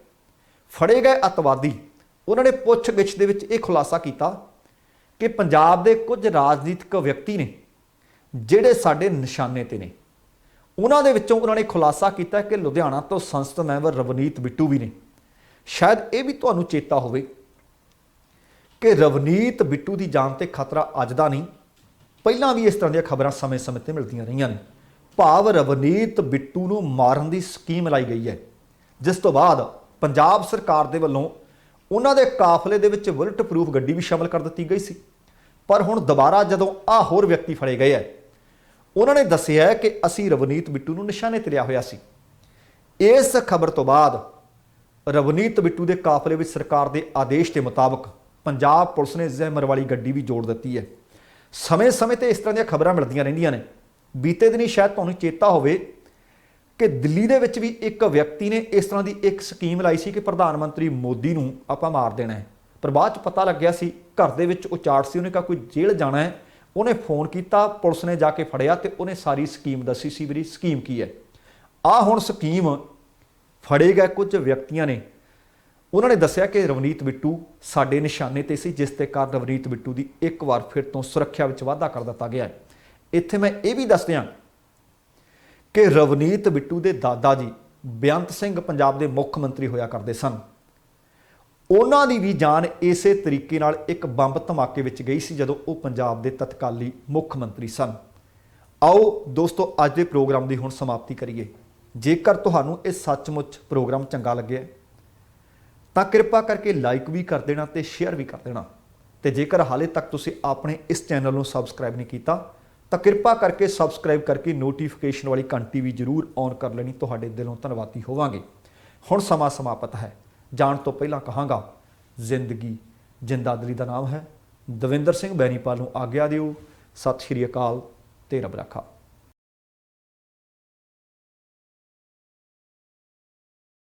ਫੜੇ ਗਏ ਅਤਵਾਦੀ, ਉਹਨਾਂ ਨੇ ਪੁੱਛਗਿੱਛ ਦੇ ਵਿੱਚ ਇਹ ਖੁਲਾਸਾ ਕੀਤਾ ਕਿ ਪੰਜਾਬ ਦੇ ਕੁਝ ਰਾਜਨੀਤਿਕ ਵਿਅਕਤੀ ਨੇ ਜਿਹੜੇ ਸਾਡੇ ਨਿਸ਼ਾਨੇ ਤੇ ਨੇ। ਉਹਨਾਂ ਦੇ ਵਿੱਚੋਂ ਉਹਨਾਂ ਨੇ ਖੁਲਾਸਾ ਕੀਤਾ ਕਿ ਲੁਧਿਆਣਾ ਤੋਂ ਸੰਸਦ ਮੈਂਬਰ ਰਵਨੀਤ ਬਿੱਟੂ ਵੀ ਨੇ। ਸ਼ਾਇਦ ਇਹ ਵੀ ਤੁਹਾਨੂੰ ਚੇਤਾ ਹੋਵੇ ਕਿ ਰਵਨੀਤ ਬਿੱਟੂ ਦੀ ਜਾਨ ਤੇ ਖਤਰਾ ਅੱਜ ਦਾ ਨਹੀਂ, ਪਹਿਲਾਂ ਵੀ ਇਸ ਤਰ੍ਹਾਂ ਦੀਆਂ ਖਬਰਾਂ ਸਮੇਂ-ਸਮੇਂ ਤੇ ਮਿਲਦੀਆਂ ਰਹੀਆਂ ਨੇ। ਭਾਵ ਰਵਨੀਤ ਬਿੱਟੂ ਨੂੰ ਮਾਰਨ ਦੀ ਸਕੀਮ ਲਾਈ ਗਈ ਹੈ, ਜਿਸ ਤੋਂ ਬਾਅਦ ਪੰਜਾਬ ਸਰਕਾਰ ਦੇ ਵੱਲੋਂ ਉਹਨਾਂ ਦੇ ਕਾਫਲੇ ਦੇ ਵਿੱਚ ਬੁਲਟ ਪ੍ਰੂਫ ਗੱਡੀ ਵੀ ਸ਼ਾਮਲ ਕਰ ਦਿੱਤੀ ਗਈ ਸੀ। ਪਰ ਹੁਣ ਦੁਬਾਰਾ ਜਦੋਂ ਹੋਰ ਵਿਅਕਤੀ ਫੜੇ ਗਏ ਹੈ, ਉਹਨਾਂ ਨੇ ਦੱਸਿਆ ਕਿ ਅਸੀਂ ਰਵਨੀਤ ਬਿੱਟੂ ਨੂੰ ਨਿਸ਼ਾਨੇ ਤੇ ਲਿਆ ਹੋਇਆ ਸੀ। ਇਸ ਖਬਰ ਤੋਂ ਬਾਅਦ ਰਵਨੀਤ ਬਿੱਟੂ ਦੇ ਕਾਫਲੇ ਵਿੱਚ ਸਰਕਾਰ ਦੇ ਆਦੇਸ਼ ਦੇ ਮੁਤਾਬਕ ਪੰਜਾਬ ਪੁਲਿਸ ਨੇ ਜ਼ੈਮਰ ਵਾਲੀ ਗੱਡੀ ਵੀ ਜੋੜ ਦਿੱਤੀ ਹੈ। ਸਮੇਂ-ਸਮੇਂ ਤੇ ਇਸ ਤਰ੍ਹਾਂ ਦੀਆਂ ਖਬਰਾਂ ਮਿਲਦੀਆਂ ਰਹਿੰਦੀਆਂ ਨੇ। ਬੀਤੇ ਦਿਨੀ ਸ਼ਾਇਦ ਤੁਹਾਨੂੰ ਚੇਤਾ ਹੋਵੇ ਕਿ ਦਿੱਲੀ ਦੇ ਵਿੱਚ ਵੀ ਇੱਕ ਵਿਅਕਤੀ ਨੇ ਇਸ ਤਰ੍ਹਾਂ ਦੀ ਇੱਕ ਸਕੀਮ ਲਾਈ ਸੀ ਕਿ ਪ੍ਰਧਾਨ ਮੰਤਰੀ ਮੋਦੀ ਨੂੰ ਆਪਾਂ ਮਾਰ ਦੇਣਾ ਹੈ, ਪਰ ਬਾਅਦ ਚ ਪਤਾ ਲੱਗਿਆ ਸੀ ਘਰ ਦੇ ਵਿੱਚ ਉਚਾਟ ਸੀ, ਉਹਨੇ ਕਿਹਾ ਕੋਈ ਜੇਲ੍ਹ ਜਾਣਾ ਹੈ। ਉਹਨੇ ਫੋਨ ਕੀਤਾ, ਪੁਲਿਸ ਨੇ ਜਾ ਕੇ ਫੜਿਆ ਤੇ ਉਹਨੇ ਸਾਰੀ ਸਕੀਮ ਦੱਸੀ ਸੀ ਵੀ ਸਕੀਮ ਕੀ ਹੈ। ਹੁਣ ਸਕੀਮ ਫੜੇ ਗਏ ਕੁਝ ਵਿਅਕਤੀਆਂ ਨੇ, ਉਹਨਾਂ ਨੇ ਦੱਸਿਆ ਕਿ ਰਵਨੀਤ ਬਿੱਟੂ ਸਾਡੇ ਨਿਸ਼ਾਨੇ ਤੇ ਸੀ, ਜਿਸ ਦੇ ਕਾਰਨ ਰਵਨੀਤ ਬਿੱਟੂ ਦੀ ਇੱਕ ਵਾਰ ਫਿਰ ਤੋਂ ਸੁਰੱਖਿਆ ਵਿੱਚ ਵਾਧਾ ਕਰ ਦਿੱਤਾ ਗਿਆ ਹੈ। ਇੱਥੇ ਮੈਂ ਇਹ ਵੀ ਦੱਸ ਦਿਆਂ ਕਿ ਰਵਨੀਤ ਬਿੱਟੂ ਦੇ ਦਾਦਾ ਜੀ ਬੇਅੰਤ ਸਿੰਘ ਪੰਜਾਬ ਦੇ ਮੁੱਖ ਮੰਤਰੀ ਹੋਇਆ ਕਰਦੇ ਸਨ। ਉਹਨਾਂ ਦੀ ਵੀ ਜਾਨ ਇਸੇ ਤਰੀਕੇ ਨਾਲ ਇੱਕ ਬੰਬ ਧਮਾਕੇ ਵਿੱਚ ਗਈ ਸੀ ਜਦੋਂ ਉਹ ਪੰਜਾਬ ਦੇ ਤਤਕਾਲੀ ਮੁੱਖ ਮੰਤਰੀ ਸਨ। ਆਓ ਦੋਸਤੋ ਅੱਜ ਦੇ ਪ੍ਰੋਗਰਾਮ ਦੀ ਹੁਣ ਸਮਾਪਤੀ ਕਰੀਏ। ਜੇਕਰ ਤੁਹਾਨੂੰ ਇਹ ਸੱਚਮੁੱਚ ਪ੍ਰੋਗਰਾਮ ਚੰਗਾ ਲੱਗਿਆ ਤਾਂ ਕਿਰਪਾ ਕਰਕੇ ਲਾਈਕ ਵੀ ਕਰ ਦੇਣਾ ਤੇ ਸ਼ੇਅਰ ਵੀ ਕਰ ਦੇਣਾ। ਤੇ ਜੇਕਰ ਹਾਲੇ ਤੱਕ ਤੁਸੀਂ ਆਪਣੇ ਇਸ ਚੈਨਲ ਨੂੰ ਸਬਸਕ੍ਰਾਈਬ ਨਹੀਂ ਕੀਤਾ ਤਾਂ ਕਿਰਪਾ ਕਰਕੇ ਸਬਸਕ੍ਰਾਈਬ ਕਰਕੇ ਨੋਟੀਫਿਕੇਸ਼ਨ ਵਾਲੀ ਘੰਟੀ ਵੀ ਜ਼ਰੂਰ ਔਨ ਕਰ ਲੈਣੀ। ਤੁਹਾਡੇ ਦਿਲੋਂ ਧੰਨਵਾਦੀ ਹੋਵਾਂਗੇ। ਹੁਣ ਸਮਾਂ ਸਮਾਪਤ ਹੈ। ਜਾਣ ਤੋਂ ਪਹਿਲਾਂ ਕਹਾਂਗਾ, ਜ਼ਿੰਦਗੀ ਜਿੰਦਾਦਲੀ ਦਾ ਨਾਮ ਹੈ। ਦਵਿੰਦਰ ਸਿੰਘ ਬੈਨੀਪਾਲ ਨੂੰ ਆਗਿਆ ਦਿਓ। ਸਤਿ ਸ਼੍ਰੀ ਅਕਾਲ ਤੇ ਰੱਬ ਰਾਖਾ।